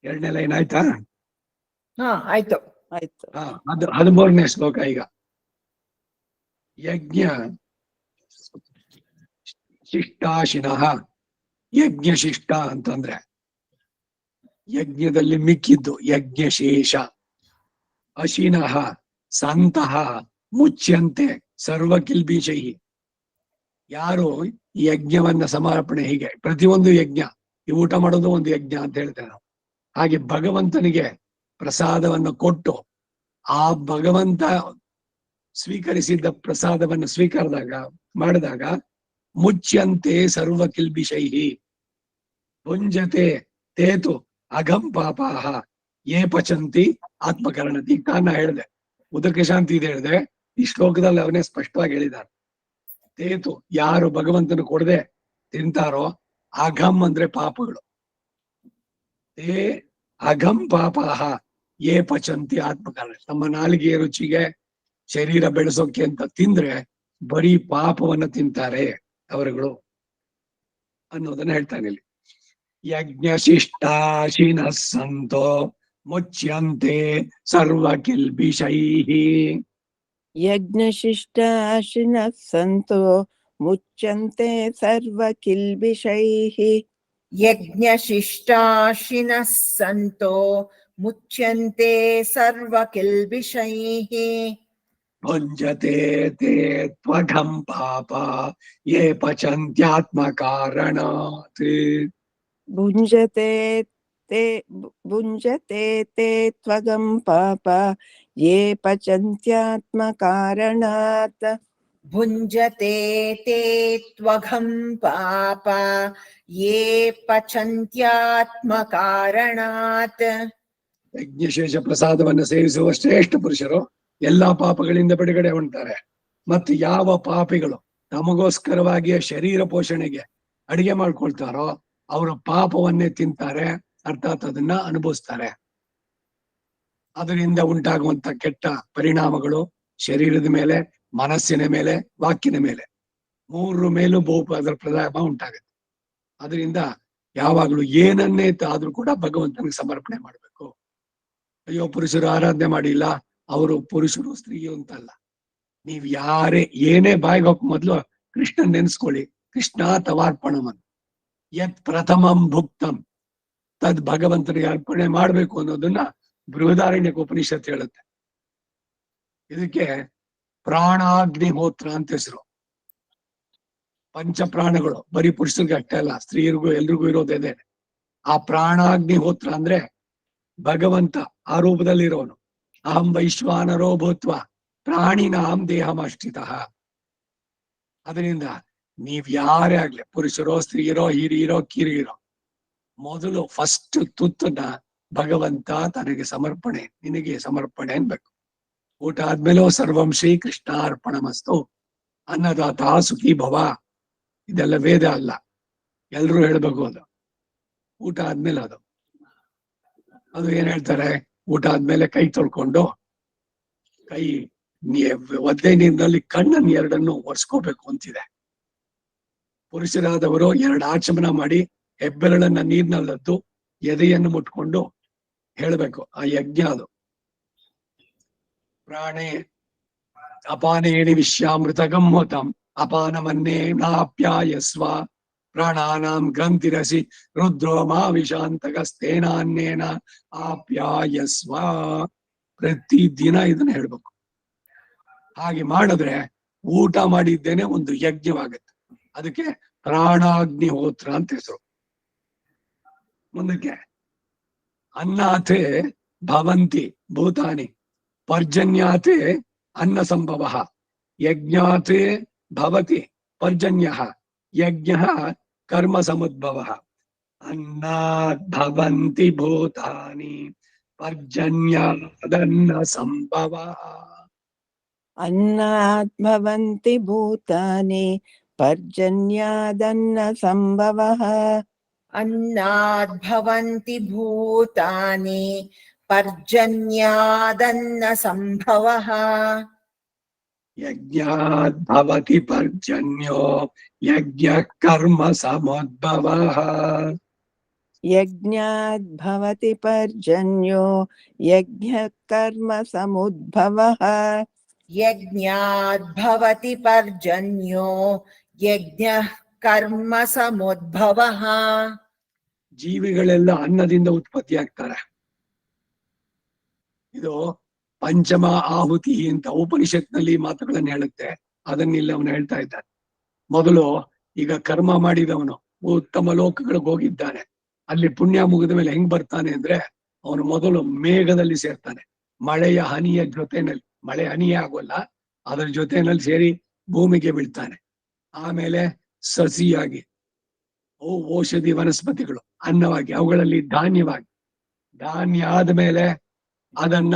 2ನೇ ಲೈನ್ ಆಯ್ತಾ? ಆಯ್ತು. ಆಯ್ತು. 13ನೇ ಶ್ಲೋಕ. ಈಗ ಯಜ್ಞ ಶಿಷ್ಟಾಶಿನಃ, ಯಜ್ಞಶಿಷ್ಟ ಅಂತಂದ್ರೆ ಯಜ್ಞದಲ್ಲಿ ಮಿಕ್ಕಿದ್ದು ಯಜ್ಞಶೇಷ. ಅಶಿನಃ ಸಂತಹ ಮುಚ್ಯಂತೆ ಸರ್ವಕಿಲ್ಬಿಷೈ. ಯಾರು ಯಜ್ಞವನ್ನ ಸಮರ್ಪಣೆ, ಹೀಗೆ ಪ್ರತಿಯೊಂದು ಯಜ್ಞ, ಈ ಊಟ ಮಾಡೋದು ಒಂದು ಯಜ್ಞ ಅಂತ ಹೇಳ್ತೇವೆ ನಾವು. ಹಾಗೆ ಭಗವಂತನಿಗೆ ಪ್ರಸಾದವನ್ನು ಕೊಟ್ಟು ಆ ಭಗವಂತ ಸ್ವೀಕರಿಸಿದ್ದ ಪ್ರಸಾದವನ್ನು ಮಾಡಿದಾಗ ಮುಚ್ಯಂತೆ ಸರ್ವ ಕಿಲ್ಬಿಷೈ ಭುಂಜತೆ ತೇತು ಅಘಂ ಪಾಪಾಹ ಯೇ ಪಚಂತಿ ಆತ್ಮಕರಣತಿ. ಕಾರಣ ಹೇಳಿದೆ, ಉದಕ ಶಾಂತಿ ಇದೆ ಹೇಳಿದೆ, ಈ ಶ್ಲೋಕದಲ್ಲಿ ಅವನೇ ಸ್ಪಷ್ಟವಾಗಿ ಹೇಳಿದ್ದಾರೆ. ತೇತು, ಯಾರು ಭಗವಂತನ ಕೊಡದೆ ತಿಂತಾರೋ, ಅಘಂ ಅಂದ್ರೆ ಪಾಪಗಳು, ತೇ ಅಘಂ ಪಾಪಾಹ ಯೇ ಪಚಂತಿ ಆತ್ಮಕರಣ. ನಮ್ಮ ನಾಲಿಗೆಯ ರುಚಿಗೆ ಶರೀರ ಬೆಳೆಸೋಕೆ ಅಂತ ತಿಂದ್ರೆ ಬರೀ ಪಾಪವನ್ನ ತಿಂತಾರೆ ಅವರುಗಳು ಅನ್ನೋದನ್ನ ಹೇಳ್ತಾನೆ ಇಲ್ಲಿ. ಯಜ್ಞಶಿಷ್ಟಾಶಿನ ಸಂತೋ ಮುಚ್ಯಂತೆ ಸರ್ವ ಕಿಲ್ಬಿಷೈ. ಯಜ್ಞಶಿಷ್ಟಾಶಿನಃ ಸಂತೋ ಮುಚ್ಯಂತೆ ಸರ್ವ ಕಿಲ್ಬಿಷೈಃ. ಯಜ್ಞಶಿಷ್ಟಾಶಿನಃ ಸಂತೋ ಮುಚ್ಯಂತೆ ಸರ್ವ ಕಿಲ್ಬಿಷೈಃ. ಭುಂಜತೆ ತೇ ತ್ವಘಂ ಪಾಪ ಯೇ ಪಚಂತ್ಯಾತ್ಮಕಾರಣಾತ್. ಭುಂಜತೆ ತೇ ತ್ವಗಂ ಪಾಪ ಯೇ ಪಚಂತ್ಯಾತ್ಮಕಾರಣಾತ್. ಭುಂಜತೆ ತೇ ತ್ವಘಂ ಪಾಪ ಯೇ ಪಚಂತ್ಯಾತ್ಮಕಾರಣಾತ್. ಯಜ್ಞಶೇಷ ಪ್ರಸಾದವನ್ನು ಸೇವಿಸುವ ಶ್ರೇಷ್ಠ ಪುರುಷರು ಎಲ್ಲಾ ಪಾಪಗಳಿಂದ ಬಿಡುಗಡೆ ಹೊಂದ್ತಾರೆ. ಮತ್ತು ಯಾವ ಪಾಪಿಗಳು ತಮಗೋಸ್ಕರವಾಗಿ ಶರೀರ ಪೋಷಣೆಗೆ ಅಡಿಗೆ ಮಾಡ್ಕೊಳ್ತಾರೋ ಅವರ ಪಾಪವನ್ನೇ ತಿಂತಾರೆ, ಅರ್ಥಾತ್ ಅದನ್ನ ಅನುಭವಿಸ್ತಾರೆ. ಅದರಿಂದ ಉಂಟಾಗುವಂತ ಕೆಟ್ಟ ಪರಿಣಾಮಗಳು ಶರೀರದ ಮೇಲೆ, ಮನಸ್ಸಿನ ಮೇಲೆ, ವಾಕ್ಯನ ಮೇಲೆ, 3 ಮೇಲೂ ಅದರ ಪ್ರಭಾವ ಉಂಟಾಗುತ್ತೆ. ಅದರಿಂದ ಯಾವಾಗ್ಲೂ ಏನನ್ನೇ ಆದ್ರೂ ಕೂಡ ಭಗವಂತನಿಗೆ ಸಮರ್ಪಣೆ ಮಾಡ್ಬೇಕು. ಅಯ್ಯೋ ಪುರುಷರು ಆರಾಧನೆ ಮಾಡಿಲ್ಲ, ಅವರು ಪುರುಷರು ಸ್ತ್ರೀಯು ಅಂತಲ್ಲ. ನೀವ್ ಏನೇ ಬಾಯಿಗೆ ಹೋಗ್ ಮೊದ್ಲು ಕೃಷ್ಣನ್ ನೆನ್ಸ್ಕೊಳ್ಳಿ. ಕೃಷ್ಣ ತವಾರ್ಪಣಂ ಅಂತ, ಯತ್ ಪ್ರಥಮಂ ಭುಕ್ತಂ ತದ್ ಭಗವಂತನಿಗೆ ಅರ್ಪಣೆ ಮಾಡ್ಬೇಕು ಅನ್ನೋದನ್ನ ಬೃಹದಾರಣ್ಯಕ ಉಪನಿಷತ್ ಹೇಳುತ್ತೆ. ಇದಕ್ಕೆ ಪ್ರಾಣಾಗ್ನಿಹೋತ್ರ ಅಂತ ಹೆಸರು. ಪಂಚಪ್ರಾಣಗಳು ಬರೀ ಪುರುಷರಿಗೆ ಅಷ್ಟೇ ಅಲ್ಲ, ಸ್ತ್ರೀಯರಿಗೂ ಎಲ್ರಿಗೂ ಇರೋದೇ. ಆ ಪ್ರಾಣಾಗ್ನಿಹೋತ್ರ ಅಂದ್ರೆ ಭಗವಂತ ಆ ರೂಪದಲ್ಲಿ ಇರೋನು. ಅಹಂ ವೈಶ್ವಾನರೋ ಭೂತ್ವ ಪ್ರಾಣಿನಾಂ ದೇಹಮಷ್ಟಿತ. ಅದರಿಂದ ನೀವ್ ಯಾರೇ ಆಗ್ಲಿ, ಪುರುಷರೋ ಸ್ತ್ರೀಯರೋ ಹಿರಿಯರೋ ಕಿರಿಯರೋ, ಮೊದಲು ಫಸ್ಟ್ ತುತ್ತನ್ನ ಭಗವಂತ ತನಗೆ ಸಮರ್ಪಣೆ, ನಿನಗೆ ಸಮರ್ಪಣೆ ಅನ್ಬೇಕು. ಊಟ ಆದ್ಮೇಲೆ ಸರ್ವಂ ಶ್ರೀ ಕೃಷ್ಣಾರ್ಪಣಮಸ್ತು, ಅನ್ನದಾತ ಸುಖಿ ಭವ. ಇದೆಲ್ಲ ವೇದ ಅಲ್ಲ, ಎಲ್ರೂ ಹೇಳ್ಬೇಕು. ಅದು ಊಟ ಆದ್ಮೇಲೆ ಅದು ಏನ್ ಹೇಳ್ತಾರೆ, ಊಟ ಆದ್ಮೇಲೆ ಕೈ ತೊಳ್ಕೊಂಡು, ಕೈ ಒದ್ದೆ ನೀರಿನಲ್ಲಿ ಕಣ್ಣನ್ನು ಎರಡನ್ನು ಒರೆಸ್ಕೋಬೇಕು ಅಂತಿದೆ. ಪುರುಷರಾದವರು 2 ಆಚಮನ ಮಾಡಿ ಹೆಬ್ಬೆರಳನ್ನ ನೀರಿನಲ್ಲದ್ದು ಎದೆಯನ್ನು ಮುಟ್ಕೊಂಡು ಹೇಳ್ಬೇಕು. ಆ ಯಜ್ಞ ಅದು. ಪ್ರಾಣೇ ಅಪಾನೇಣಿ ವಿಶ್ಯಾಮೃತ ಗಮ್ಮತಂ ಅಪಾನಮನ್ನೇ ನಾಪ್ಯಾಯಸ್ವ ಪ್ರಾಣಾನಾಂ ಗ್ರಂಥಿರಸಿ ರುದ್ರೋ ಮಾವಿಶಾಂತಕಸ್ತೇನಾನ್ನೇನ ಆಪ್ಯಾಯಸ್ವ. ಪ್ರತಿ ದಿನ ಇದನ್ನ ಹೇಳ್ಬೇಕು. ಹಾಗೆ ಮಾಡಿದ್ರೆ ಊಟ ಮಾಡಿದ್ದೇನೆ ಒಂದು ಯಜ್ಞವಾಗುತ್ತೆ. ಅದಕ್ಕೆ ಪ್ರಾಣಾಗ್ನಿಹೋತ್ರ ಅಂತ ಹೆಸರು. ಮುಂದಕ್ಕೆ ಅನ್ನಾಥೆ ಭವಂತಿ ಭೂತಾನಿ ಪರ್ಜನ್ಯಾತೆ ಅನ್ನ ಸಂಭವ ಯಜ್ಞಾತೆ ಭವತಿ ಪರ್ಜನ್ಯ ಯಜ್ಞ ಕರ್ಮ ಸಮುದ್ಭವ. ಅನ್ನಾತ್ ಭವಂತಿ ಭೂತಾನಿ ಪರ್ಜನ್ಯಾದನ್ನ ಸಂಭವ. अन्नात् भवन्ति भूतानि पर्जन्यादन्न सम्भवः. अन्नाद् भवन्ति भूतानि पर्जन्यादन्न सम्भवः. यज्ञात् भवति पर्जन्यो यज्ञः कर्म समुद्भवः. यज्ञात् भवति पर्जन्यो यज्ञः कर्म समुद्भवः. यज्ञाद् भवति पर्जन्यो यज्ञः कर्म समुद्भवः. ಜೀವಿಗಳೆಲ್ಲ ಅನ್ನದಿಂದ ಉತ್ಪತ್ತಿ ಆಗ್ತಾರೆ. ಇದು ಪಂಚಮ ಆಹುತಿ ಅಂತ ಉಪನಿಷತ್ನಲ್ಲಿ ಮಾತುಗಳನ್ನು ಹೇಳುತ್ತೆ. ಅದನ್ನಿಲ್ಲ ಅವನು ಹೇಳ್ತಾ ಇದ್ದಾನೆ. ಮೊದಲು ಈಗ ಕರ್ಮ ಮಾಡಿದವನು ಉತ್ತಮ ಲೋಕಗಳಿಗೆ ಹೋಗಿದ್ದಾನೆ. ಅಲ್ಲಿ ಪುಣ್ಯ ಮುಗಿದ ಮೇಲೆ ಹೆಂಗ್ ಬರ್ತಾನೆ ಅಂದ್ರೆ ಅವನು ಮೊದಲು ಮೇಘದಲ್ಲಿ ಸೇರ್ತಾನೆ. ಮಳೆಯ ಹನಿಯ ಜೊತೆನಲ್ಲಿ, ಮಳೆ ಹನಿಯೇ ಆಗೋಲ್ಲ, ಅದರ ಜೊತೆನಲ್ಲಿ ಸೇರಿ ಭೂಮಿಗೆ ಬೀಳ್ತಾನೆ. ಆಮೇಲೆ ಸಸಿಯಾಗಿ ಔಷಧಿ ವನಸ್ಪತಿಗಳು ಅನ್ನವಾಗಿ, ಅವುಗಳಲ್ಲಿ ಧಾನ್ಯವಾಗಿ, ಧಾನ್ಯ ಆದ್ಮೇಲೆ ಅದನ್ನ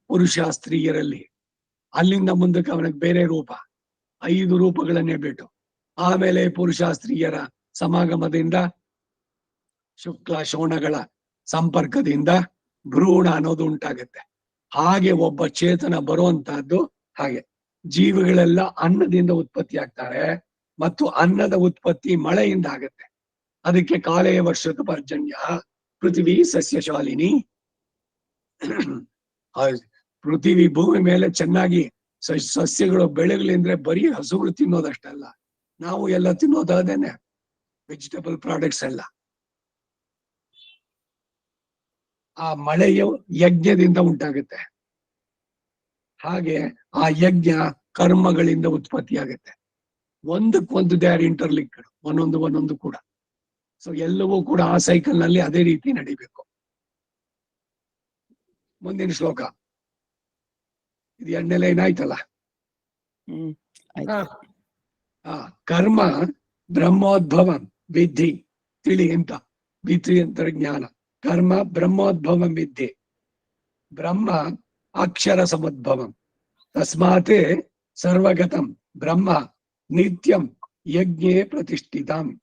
ಪುರುಷ ಸ್ತ್ರೀಯರಲ್ಲಿ, ಅಲ್ಲಿಂದ ಮುಂದಕ್ಕೆ ಅವನಿಗೆ ಬೇರೆ ರೂಪ, 5 ರೂಪಗಳನ್ನೇ ಬಿಟ್ಟು ಆಮೇಲೆ ಪುರುಷ ಸ್ತ್ರೀಯರ ಸಮಾಗಮದಿಂದ ಶುಕ್ಲ ಶೋಣಗಳ ಸಂಪರ್ಕದಿಂದ ಭ್ರೂಣ ಅನ್ನೋದು ಉಂಟಾಗತ್ತೆ. ಹಾಗೆ ಒಬ್ಬ ಚೇತನ ಬರುವಂತಹದ್ದು. ಹಾಗೆ ಜೀವಿಗಳೆಲ್ಲ ಅನ್ನದಿಂದ ಉತ್ಪತ್ತಿ ಆಗ್ತಾರೆ ಮತ್ತು ಅನ್ನದ ಉತ್ಪತ್ತಿ ಮಳೆಯಿಂದ ಆಗತ್ತೆ. ಅದಕ್ಕೆ ಕಾಲೇ ವರ್ಷದ ಪರ್ಜನ್ಯ ಪೃಥ್ವಿ ಸಸ್ಯಶಾಲಿನಿ. ಪೃಥ್ವಿ ಭೂಮಿ ಮೇಲೆ ಚೆನ್ನಾಗಿ ಸಸ್ಯಗಳು ಬೆಳೆಗಳಿಂದ್ರೆ ಬರೀ ಹಸುಗಳು ತಿನ್ನೋದಷ್ಟಲ್ಲ, ನಾವು ಎಲ್ಲ ತಿನ್ನೋದೇನೆ, ವೆಜಿಟಬಲ್ ಪ್ರಾಡಕ್ಟ್ಸ್ ಎಲ್ಲ. ಆ ಮಳೆಯು ಯಜ್ಞದಿಂದ ಉಂಟಾಗುತ್ತೆ. ಹಾಗೆ ಆ ಯಜ್ಞ ಕರ್ಮಗಳಿಂದ ಉತ್ಪತ್ತಿ ಆಗುತ್ತೆ. ಒಂದಕ್ಕೊಂದು ದೇ ಆರ್ ಇಂಟರ್ಲಿಂಕ್ಡ್, ಒಂದೊಂದು ಕೂಡ. ಸೊ ಎಲ್ಲವೂ ಕೂಡ ಆ ಸೈಕಲ್ ನಲ್ಲಿ ಅದೇ ರೀತಿ ನಡಿಬೇಕು. ಮುಂದಿನ ಶ್ಲೋಕ ಇದು 2ನೇ ಲೈನ್ ಆಯ್ತಲ್ಲ. ಕರ್ಮ ಬ್ರಹ್ಮೋದ್ಭವಂ ವಿಧಿ ತಿಳಿ ಅಂತ, ವಿಧಿ ಅಂತ ಜ್ಞಾನ. ಕರ್ಮ ಬ್ರಹ್ಮೋದ್ಭವಂ ವಿಧಿ, ಬ್ರಹ್ಮ ಅಕ್ಷರ ಸಮುದ್ಭವಂ, ತಸ್ಮಾತ್ ಸರ್ವಗತಂ ಬ್ರಹ್ಮ ನಿತ್ಯಂ ಯಜ್ಞೇ ಪ್ರತಿಷ್ಠಿತಂ.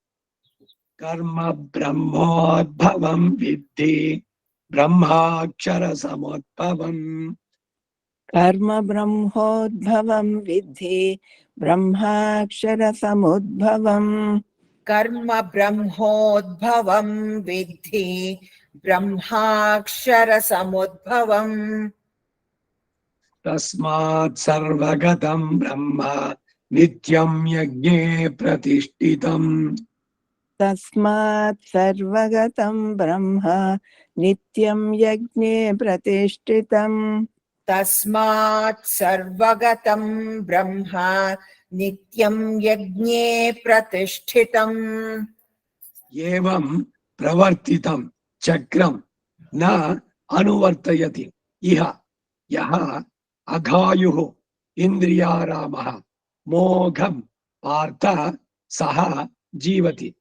ಕರ್ಮ ಬ್ರಹ್ಮೋದ್ಭವಂ ವಿಧಿ ಬ್ರಹ್ಮಾಕ್ಷರ ಸಮುದ್ಭವಂ. कर्म ब्रह्मोद्भवं विद्धि ब्रह्माक्षर समुद्भवम्. कर्म ब्रह्मोद्भवं विद्धि ब्रह्माक्षर समुद्भवम्. तस्मात् सर्वगतं ब्रह्म नित्यं यज्ञे प्रतिष्ठितम्. तस्मात् सर्वगतं ब्रह्म नित्यं यज्ञे प्रतिष्ठितम्. तस्मात् सर्वगतं ब्रह्म नित्यं यज्ञे प्रतिष्ठितम्. एवं प्रवर्तितं चक्रं न अनुवर्तयति इह यः अघायुः इन्द्रियारामः मोघं पार्थ सः जीवति.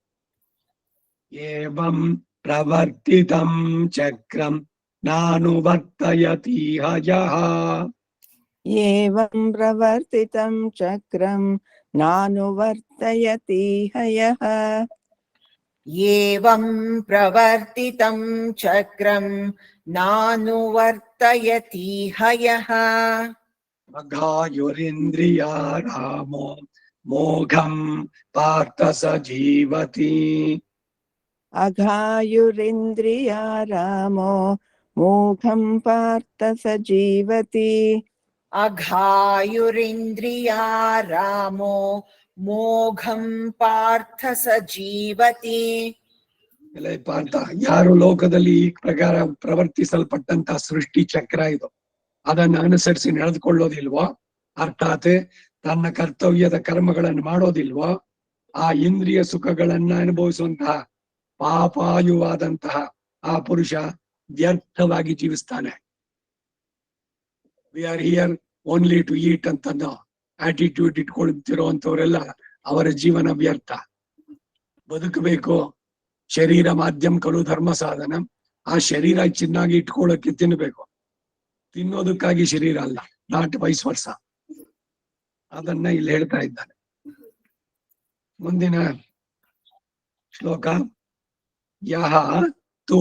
एवं प्रवर्तितं चक्रं नानुवर्तयति यः. एवं प्रवर्तितं चक्रं नानुवर्तयति यः. एवं प्रवर्तितं चक्रं नानुवर्तयति यः. ಅಘಾಯುರಿಂದ್ರಿಯ ರಾಮೋ ಮೋಘಂ ಪಾರ್ಥ ಸ ಜೀವತಿ. ಅಘಾಯುರಿಂದ್ರಿಯ ರಾಮೋ ಮೂಢಂ ಪಾರ್ಥ ಸ ಜೀವತಿ. ಅಘಾಯುರಿಂದ್ರಿಯಾ ರಾಮೋ ಮೋಘಂ ಪಾರ್ಥ ಸ ಜೀವತಿ. ಎಲೆ ಪಾರ್ಥ, ಯಾರು ಲೋಕದಲ್ಲಿ ಈ ಪ್ರಕಾರ ಪ್ರವರ್ತಿಸಲ್ಪಟ್ಟಂತ ಸೃಷ್ಟಿ ಚಕ್ರ ಇದು, ಅದನ್ನ ಅನುಸರಿಸಿ ನಡೆದುಕೊಳ್ಳೋದಿಲ್ವೋ, ಅರ್ಥಾತ್ ತನ್ನ ಕರ್ತವ್ಯದ ಕರ್ಮಗಳನ್ನು ಮಾಡೋದಿಲ್ವೋ, ಆ ಇಂದ್ರಿಯ ಸುಖಗಳನ್ನ ಅನುಭವಿಸುವಂತಹ ಪಾಪಾಯುವಾದಂತಹ ಆ ಪುರುಷ ವ್ಯರ್ಥವಾಗಿ ಜೀವಿಸ್ತಾನೆ. We are here only to eat ಅಂತ ಆಟಿಟ್ಯೂಡ್ ಇಟ್ಕೊಳ್ತಿರೋಂಥವ್ರೆಲ್ಲ ಅವರ ಜೀವನ ವ್ಯರ್ಥ. ಬದುಕಬೇಕು, ಶರೀರ ಮಾಧ್ಯಮ ಕಲು ಧರ್ಮ ಸಾಧನ. ಆ ಶರೀರ ಚೆನ್ನಾಗಿ ಇಟ್ಕೊಳ್ಳೋಕೆ ತಿನ್ಬೇಕು, ತಿನ್ನೋದಕ್ಕಾಗಿ ಶರೀರ ಅಲ್ಲ, ನಾಟ್ ವೈಸ್ ವರ್ಷ. ಅದನ್ನ ಇಲ್ಲಿ ಹೇಳ್ತಾ ಇದ್ದಾನೆ. ಮುಂದಿನ ಶ್ಲೋಕ. ಯಹ ತು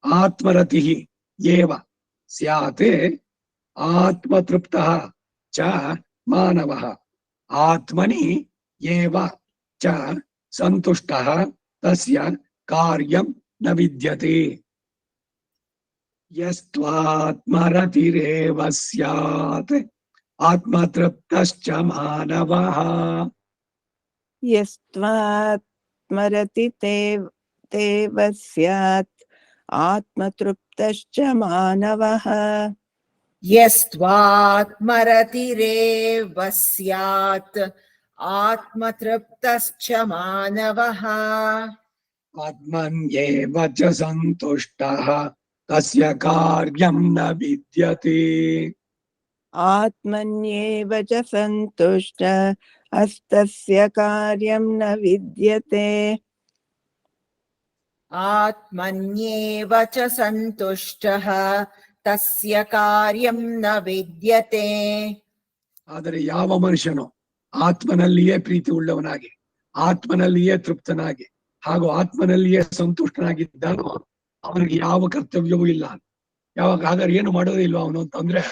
ಆತ್ಮರತಿ ಏವ ಸ್ಯಾತೆ ಆತ್ಮತೃಪ್ತಃ ಚ ಮಾನವಃ ಆತ್ಮನಿ ಏವ ಚ ಸಂತುಷ್ಟಃ ತಸ್ಯ ಕಾರ್ಯಂ ನ ವಿದ್ಯತೆ. ಯಸ್ತ್ವಾತ್ಮರತಿರೇವ ಸ್ಯಾತ್ ಆತ್ಮತೃಪ್ತಶ್ಚ ಮಾನವಃ. ಯಸ್ತ್ವಾತ್ಮರತಿ ತೇವ ಸ್ಯಾತ್ ಆತ್ಮತೃಪ್ತಶ್ಚ ಮಾನವಃ. ಯಸ್ತ್ವಾತ್ಮರತಿರೇವ ಸ್ಯಾತ್ ಆತ್ಮತೃಪ್ತಶ್ಚ ಮಾನವಃ. ಆತ್ಮನ್ಯೇವ ಚ ಸಂತುಷ್ಟಃ ತಸ್ಯ ಕಾರ್ಯಂ ನ ವಿದ್ಯತೆ. ಆತ್ಮನ್ಯೇವ ಚ ಸಂತುಷ್ಟ ಅಸ್ತಸ್ಯ ಕಾರ್ಯಂ ನ ವಿದ್ಯತೆ. ಆತ್ಮನ್ಯೇವ ಚ ಸಂತುಷ್ಟಃ ತಸ್ಯ ಕಾರ್ಯಂ ನ ವಿದ್ಯತೆ. ಆದರೆ ಯಾವ ಮನುಷ್ಯನು ಆತ್ಮನಲ್ಲಿಯೇ ಪ್ರೀತಿ ಉಳ್ಳವನಾಗಿ, ಆತ್ಮನಲ್ಲಿಯೇ ತೃಪ್ತನಾಗಿ, ಹಾಗೂ ಆತ್ಮನಲ್ಲಿಯೇ ಸಂತುಷ್ಟನಾಗಿದ್ದಾನೋ ಅವನಿಗೆ ಯಾವ ಕರ್ತವ್ಯವೂ ಇಲ್ಲ. ಯಾವಾಗ ಹಾಗಾದ್ರೆ ಏನು ಮಾಡೋದೇ ಇಲ್ವಾ ಅವನು ಅಂತಂದ್ರೆ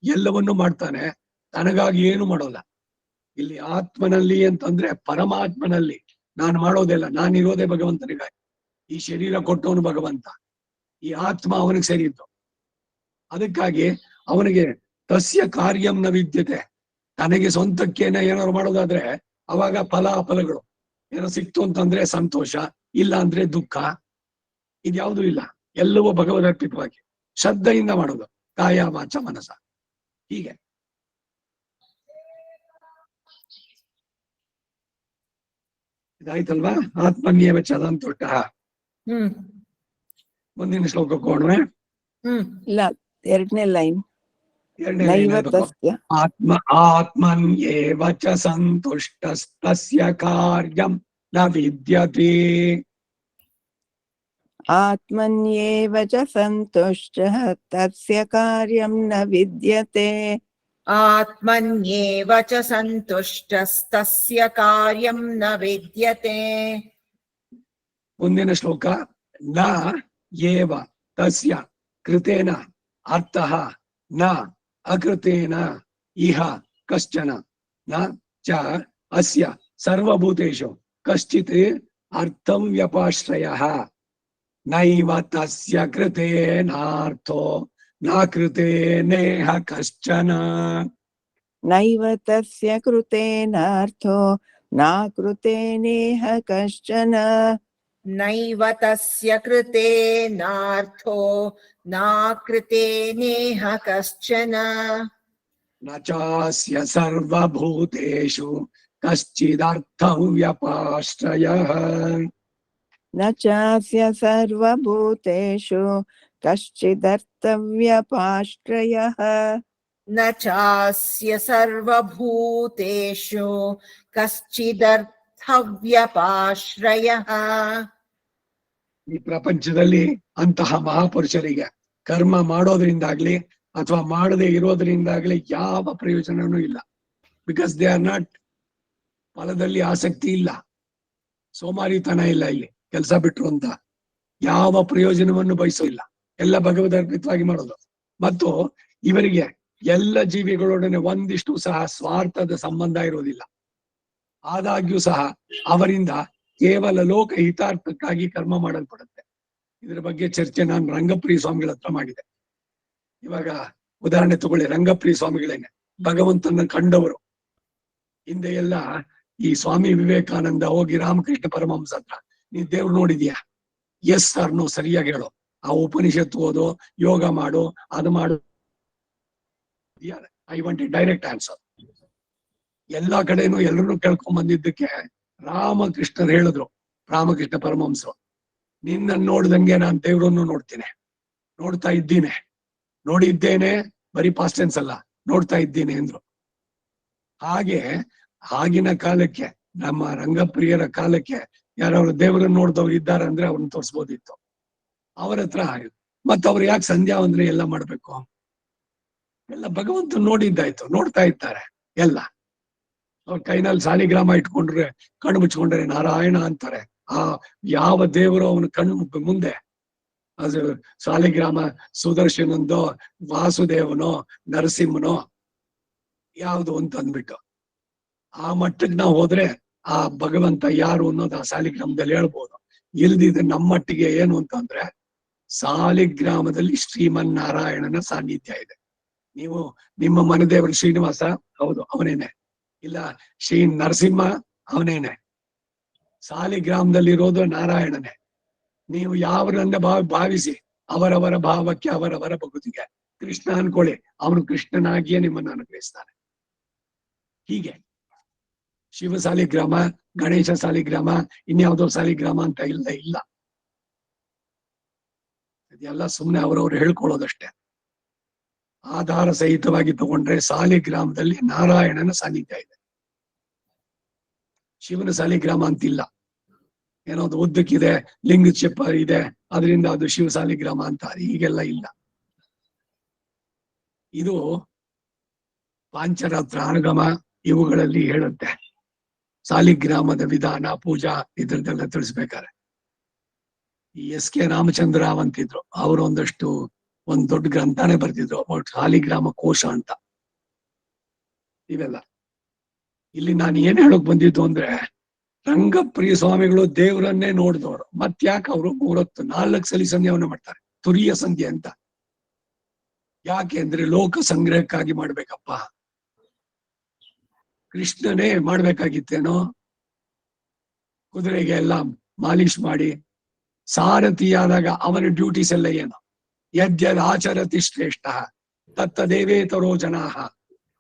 ಎಲ್ಲವನ್ನೂ ಮಾಡ್ತಾನೆ, ತನಗಾಗಿ ಏನು ಮಾಡೋಲ್ಲ. ಇಲ್ಲಿ ಆತ್ಮನಲ್ಲಿ ಅಂತಂದ್ರೆ ಪರಮಾತ್ಮನಲ್ಲಿ ನಾನು ಮಾಡೋದಿಲ್ಲ, ನಾನಿರೋದೇ ಭಗವಂತನಿಗಾಗಿ. ಈ ಶರೀರ ಕೊಟ್ಟವನು ಭಗವಂತ, ಈ ಆತ್ಮ ಅವನಿಗೆ ಸರಿ ಇತ್ತು. ಅದಕ್ಕಾಗಿ ಅವನಿಗೆ ತಸ್ಯ ಕಾರ್ಯಂ ನ ವಿದ್ಯತೆ. ತನಗೆ ಸ್ವಂತಕ್ಕೇನ ಏನಾದ್ರು ಮಾಡೋದಾದ್ರೆ ಅವಾಗ ಫಲಾಫಲಗಳು ಏನೋ ಸಿಕ್ತು ಅಂತಂದ್ರೆ ಸಂತೋಷ, ಇಲ್ಲ ಅಂದ್ರೆ ದುಃಖ, ಇದ್ಯಾವುದೂ ಇಲ್ಲ. ಎಲ್ಲವೂ ಭಗವದರ್ಪಿತವಾಗಿ ಶ್ರದ್ಧೆಯಿಂದ ಮಾಡೋದು, ಕಾಯ ವಾಚ ಮನಸ. ಹೀಗೆ ಇದಾಯ್ತಲ್ವಾ? ಆತ್ಮನ್ಯೇವ ಚ ಸಂತುಷ್ಟಃ. ಮುಂದಿನ ಶ್ಲೋಕಕ್ಕೆ ಹೋಗೋಣ. ಇಲ್ಲ, ಎರಡನೇ ಲೈನ್. ಎರಡನೇ ನೈವ line ತಸ್ಯ ಆತ್ಮನ್ಯೇವ ಚ ಸಂತುಷ್ಟಸ್ತಸ್ಯ ಕಾರ್ಯಂ ನ ವಿದ್ಯತೆ. ಆತ್ಮನ್ಯೇವ ಚ ಸಂತುಷ್ಟಃ ತಸ್ಯ ಕಾರ್ಯಂ ನ ವಿದ್ಯತೆ. ಆತ್ಮನ್ಯೇವ ಚ ಸಂತುಷ್ಟಸ್ತಸ್ಯ ಕಾರ್ಯಂ ನ ವಿದ್ಯತೆ. ಮುಂದಿನ ಶ್ಲೋಕ. ನ ಏವ ತಸ್ಯ ಕೃತೇನ ಅರ್ಥಃ ನ ಅಕೃತೇನ ಇಹ ಕಶ್ಚನ ನ ಚ ಅಸ್ಯ ಸರ್ವಭೂತೇಷು ಕಶ್ಚಿತ್ ಅರ್ಥಂ ವ್ಯಪಾಶ್ರಯಃ ನೈವ ತಸ್ಯ ಕೃತೇನಾರ್ಥೋ ನ ಕೃತೇನೇಹ ಕಶ್ಚನ. ನೈವ ತಸ್ಯ ಕೃತೇನಾರ್ಥೋ ನ ಕೃತೇನೇಹ ಕಶ್ಚನ. ನೈವ ತಸ್ಯ ಕೃತೇನಾರ್ಥೋ ನ ಕೃತೇನೇಹ ಕಶ್ಚನ. ನ ಚಾಸ್ಯ ಸರ್ವಭೂತೇಷು ಕಶ್ಚಿದರ್ಥಂ ವ್ಯಪಾಶ್ರಯಃ. ನ ಚಾಸ್ಯ ಸರ್ವಭೂತೇಷು ಕಶ್ಚಿದರ್ಥವ್ಯಪಾಶ್ರಯಃ. ನ ಚಾಸ್ಯ ಸರ್ವಭೂತೇಷು ಕಶ್ಚಿದರ್ಥವ್ಯಪಾಶ್ರಯಃ. ಈ ಪ್ರಪಂಚದಲ್ಲಿ ಅಂತಹ ಮಹಾಪುರುಷರಿಗೆ ಕರ್ಮ ಮಾಡೋದ್ರಿಂದಾಗ್ಲಿ ಅಥವಾ ಮಾಡದೆ ಇರೋದ್ರಿಂದಾಗ್ಲಿ ಯಾವ ಪ್ರಯೋಜನನೂ ಇಲ್ಲ. ಬಿಕಾಸ್ ದೇ ಆರ್ ನಾಟ್, ಫಲದಲ್ಲಿ ಆಸಕ್ತಿ ಇಲ್ಲ, ಸೋಮಾರಿತನ ಇಲ್ಲ, ಇಲ್ಲಿ ಕೆಲಸ ಬಿಟ್ರು ಅಂತ ಯಾವ ಪ್ರಯೋಜನವನ್ನು ಬಯಸೋ ಇಲ್ಲ, ಎಲ್ಲ ಭಗವದರ್ಪಿತವಾಗಿ ಮಾಡೋದು. ಮತ್ತು ಇವರಿಗೆ ಎಲ್ಲ ಜೀವಿಗಳೊಡನೆ ಒಂದಿಷ್ಟು ಸಹ ಸ್ವಾರ್ಥದ ಸಂಬಂಧ ಇರೋದಿಲ್ಲ. ಆದಾಗ್ಯೂ ಸಹ ಅವರಿಂದ ಕೇವಲ ಲೋಕ ಹಿತಾರ್ಥಕ್ಕಾಗಿ ಕರ್ಮ ಮಾಡಲ್ಪಡುತ್ತೆ. ಇದ್ರ ಬಗ್ಗೆ ಚರ್ಚೆ ನಾನು ರಂಗಪ್ರಿಯ ಸ್ವಾಮಿಗಳ ಹತ್ರ ಮಾಡಿದೆ. ಇವಾಗ ಉದಾಹರಣೆ ತಗೊಳ್ಳಿ, ರಂಗಪ್ರಿಯ ಸ್ವಾಮಿಗಳೇನೆ ಭಗವಂತನ ಕಂಡವರು. ಹಿಂದೆ ಎಲ್ಲ ಈ ಸ್ವಾಮಿ ವಿವೇಕಾನಂದ ಹೋಗಿ ರಾಮಕೃಷ್ಣ ಪರಮಹಂಸ ಹತ್ರ, ನೀನ್ ದೇವ್ರು ನೋಡಿದ್ಯಾ? ಎಸ್ ಸರ್ ನೋ, ಸರಿಯಾಗಿ ಹೇಳು. ಆ ಉಪನಿಷತ್ತು ಓದು, ಯೋಗ ಮಾಡು, ಅದು ಮಾಡು. I want A direct answer. ಎಲ್ಲಾ ಕಡೆನೂ ಎಲ್ಲರನ್ನೂ ಕೇಳ್ಕೊಂಡ್ ಬಂದಿದ್ದಕ್ಕೆ ರಾಮಕೃಷ್ಣರು ಹೇಳಿದ್ರು, ರಾಮಕೃಷ್ಣ ಪರಮಹಂಸರು, ನಿನ್ನ ನೋಡ್ದಂಗೆ ನಾನ್ ದೇವ್ರನ್ನು ನೋಡ್ತೀನಿ, ನೋಡ್ತಾ ಇದ್ದೀನಿ, ನೋಡಿದ್ದೇನೆ, ಬರೀ ಪಾಸ್ಟ್ ಟೆನ್ಸ್ ಅಲ್ಲ, ನೋಡ್ತಾ ಇದ್ದೀನಿ ಅಂದ್ರು. ಹಾಗೆ ಆಗಿನ ಕಾಲಕ್ಕೆ, ನಮ್ಮ ರಂಗಪ್ರಿಯರ ಕಾಲಕ್ಕೆ ಯಾರು ದೇವರನ್ನು ನೋಡ್ದವ್ರು ಇದ್ದಾರೆ ಅಂದ್ರೆ ಅವ್ರನ್ನ ತೋರಿಸ್ಬೋದಿತ್ತು. ಅವ್ರ ಹತ್ರ ಮತ್ತ ಅವ್ರು ಯಾಕೆ ಸಂಧ್ಯಾ ಅಂದ್ರೆ ಎಲ್ಲ ಮಾಡ್ಬೇಕು? ಎಲ್ಲ ಭಗವಂತ ನೋಡಿದ್ದಾಯ್ತು, ನೋಡ್ತಾ ಇದ್ದಾರೆ ಎಲ್ಲ. ಅವ್ರ ಕೈನಲ್ಲಿ ಸಾಲಿಗ್ರಾಮ ಇಟ್ಕೊಂಡ್ರೆ, ಕಣ್ಣು ಮುಚ್ಕೊಂಡ್ರೆ ನಾರಾಯಣ ಅಂತಾರೆ. ಆ ಯಾವ ದೇವರು ಅವನ ಕಣ್ಣು ಮುಂದೆ, ಅದು ಸಾಲಿಗ್ರಾಮ ಸುದರ್ಶನಂದೋ, ವಾಸುದೇವನೋ, ನರಸಿಂಹನೋ ಯಾವುದು ಅಂತ ಅಂದ್ಬಿಟ್ಟು ಆ ಮಟ್ಟಕ್ಕೆ ನಾವು ಹೋದ್ರೆ ಆ ಭಗವಂತ ಯಾರು ಅನ್ನೋದು ಆ ಸಾಲಿಗ್ರಾಮದಲ್ಲಿ ಹೇಳ್ಬೋದು. ಇಲ್ದಿದ್ರೆ ನಮ್ಮ ಮಟ್ಟಿಗೆ ಏನು ಅಂತಂದ್ರೆ, ಸಾಲಿಗ್ರಾಮದಲ್ಲಿ ಶ್ರೀಮನ್ ನಾರಾಯಣನ ಸಾನ್ನಿಧ್ಯ ಇದೆ. ನೀವು ನಿಮ್ಮ ಮನೆದೇವರು ಶ್ರೀನಿವಾಸ, ಹೌದು ಅವನೇನೆ. ಇಲ್ಲ ಶ್ರೀ ನರಸಿಂಹ, ಅವನೇನೆ. ಸಾಲಿಗ್ರಾಮದಲ್ಲಿರೋದು ನಾರಾಯಣನೇ. ನೀವು ಯಾವರನ್ನ ಭಾವಿಸಿ ಅವರವರ ಭಾವಕ್ಕೆ, ಅವರವರ ಭಕ್ತಿಗೆ ಕೃಷ್ಣ ಅನ್ಕೊಳ್ಳಿ, ಅವನು ಕೃಷ್ಣನಾಗಿಯೇ ನಿಮ್ಮನ್ನು ಅನುಗ್ರಹಿಸ್ತಾನೆ. ಹೀಗೆ ಶಿವ ಸಾಲಿಗ್ರಾಮ, ಗಣೇಶ ಸಾಲಿಗ್ರಾಮ, ಇನ್ಯಾವುದೋ ಸಾಲಿಗ್ರಾಮ ಅಂತ ಇಲ್ಲ. ಇದೆಲ್ಲ ಸುಮ್ಮನೆ ಅವರವ್ರು ಹೇಳ್ಕೊಳ್ಳೋದಷ್ಟೇ. ಆಧಾರ ಸಹಿತವಾಗಿ ತಗೊಂಡ್ರೆ ಸಾಲಿಗ್ರಾಮದಲ್ಲಿ ನಾರಾಯಣನ ಸಾನ್ನಿಧ್ಯ ಇದೆ. ಶಿವನ ಸಾಲಿಗ್ರಾಮ ಅಂತಿಲ್ಲ. ಏನೋ ಅದು ಉದ್ದಕ್ಕಿದೆ, ಲಿಂಗದ ಚೆಪ್ಪ ಇದೆ, ಅದರಿಂದ ಅದು ಶಿವ ಸಾಲಿಗ್ರಾಮ ಅಂತ ಹೀಗೆಲ್ಲ ಇಲ್ಲ. ಇದು ಪಾಂಚರಾತ್ರ ಅನುಗಮ ಇವುಗಳಲ್ಲಿ ಹೇಳುತ್ತೆ. ಸಾಲಿಗ್ರಾಮದ ವಿಧಾನ, ಪೂಜಾ ಇದ್ರದ್ದೆಲ್ಲ ತಿಳಿಸ್ಬೇಕಾರೆ ಈ S.K. ರಾಮಚಂದ್ರ ರಾವ್ ಅಂತಿದ್ರು, ಅವರು ಒಂದ್ ದೊಡ್ಡ ಗ್ರಂಥಾನೇ ಬರ್ತಿದ್ರು, ಸಾಲಿಗ್ರಾಮ ಕೋಶ ಅಂತ. ಇವೆಲ್ಲ ಇಲ್ಲಿ ನಾನು ಏನ್ ಹೇಳಕ್ ಬಂದಿದ್ದು ಅಂದ್ರೆ, ರಂಗಪ್ರಿಯ ಸ್ವಾಮಿಗಳು ದೇವರನ್ನೇ ನೋಡಿದವರು. ಮತ್ತ್ಯಾಕೆ ಅವರು 4 ಸಲ ಸಂಧ್ಯಾವನ್ನ ಮಾಡ್ತಾರೆ, ತುರಿಯ ಸಂಧ್ಯೆ ಅಂತ? ಯಾಕೆ ಅಂದ್ರೆ ಲೋಕ ಸಂಗ್ರಹಕ್ಕಾಗಿ ಮಾಡ್ಬೇಕಪ್ಪ. ಕೃಷ್ಣನೇ ಮಾಡ್ಬೇಕಾಗಿತ್ತೇನೋ? ಕುದುರೆಗೆ ಎಲ್ಲ ಮಾಲಿಶ್ ಮಾಡಿ ಸಾರಥಿಯಾದಾಗ ಅವನ ಡ್ಯೂಟೀಸ್ ಎಲ್ಲ ಏನು? ಯದ್ಯದ್ ಆಚರತಿ ಶ್ರೇಷ್ಠ ತತ್ತದೇವೇತರೋ ಜನಾಃ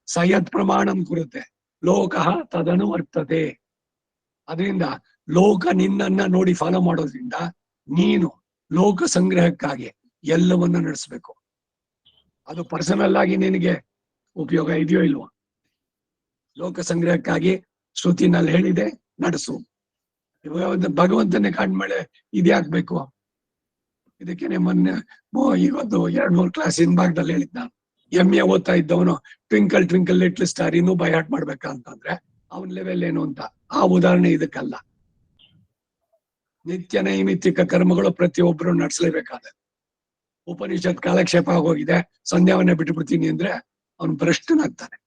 ಸಯತ್ ಪ್ರಮಾಣಂ ಕುರುತೆ ಲೋಕಃ ತದನುವರ್ತತೆ. ಅದರಿಂದ ಲೋಕ ನಿನ್ನನ್ನ ನೋಡಿ ಫಾಲೋ ಮಾಡೋದ್ರಿಂದ ನೀನು ಲೋಕ ಸಂಗ್ರಹಕ್ಕಾಗಿ ಎಲ್ಲವನ್ನ ನಡೆಸ್ಬೇಕು. ಅದು ಪರ್ಸನಲ್ ಆಗಿ ನಿನಗೆ ಉಪಯೋಗ ಇದೆಯೋ ಇಲ್ವೋ? ಲೋಕ ಸಂಗ್ರಹಕ್ಕಾಗಿ ಶ್ರುತಿನಲ್ಲಿ ಹೇಳಿದೆ, ನಡೆಸು. ಇವಾಗ ಭಗವಂತನೇ ಕಾಣ್ಮೇಲೆ ಇದ್ಯಾಕ್ಬೇಕು? ಇದಕ್ಕೆ ಮೊನ್ನೆ ಇವತ್ತು 2-3 ಕ್ಲಾಸ್ ಹಿಂಭಾಗದಲ್ಲಿ ಹೇಳಿದ್ ನಾನು. MA ಓದ್ತಾ ಇದ್ದವನು ಟ್ವಿಂಕಲ್ ಟ್ವಿಂಕಲ್ ಲಿಟ್ಲ್ ಸ್ಟಾರ್ ಇನ್ನೂ ಬೈ ಹಾರ್ಟ್ ಮಾಡ್ಬೇಕಾ ಅಂತಂದ್ರೆ ಅವನ್ ಲೆವೆಲ್ ಏನು ಅಂತ. ಆ ಉದಾಹರಣೆ ಇದಕ್ಕಲ್ಲ. ನಿತ್ಯ ನೈಮಿತ್ತಿಕ ಕರ್ಮಗಳು ಪ್ರತಿಯೊಬ್ಬರು ನಡೆಸಲೇಬೇಕಾದ. ಉಪನಿಷತ್ ಕಾಲಕ್ಷೇಪ ಆಗೋಗಿದೆ, ಸಂಧ್ಯಾವನ್ನೇ ಬಿಟ್ಟುಬಿಡ್ತೀನಿ ಅಂದ್ರೆ ಅವನು ಭ್ರಷ್ಟನಾಗ್ತಾನೆ.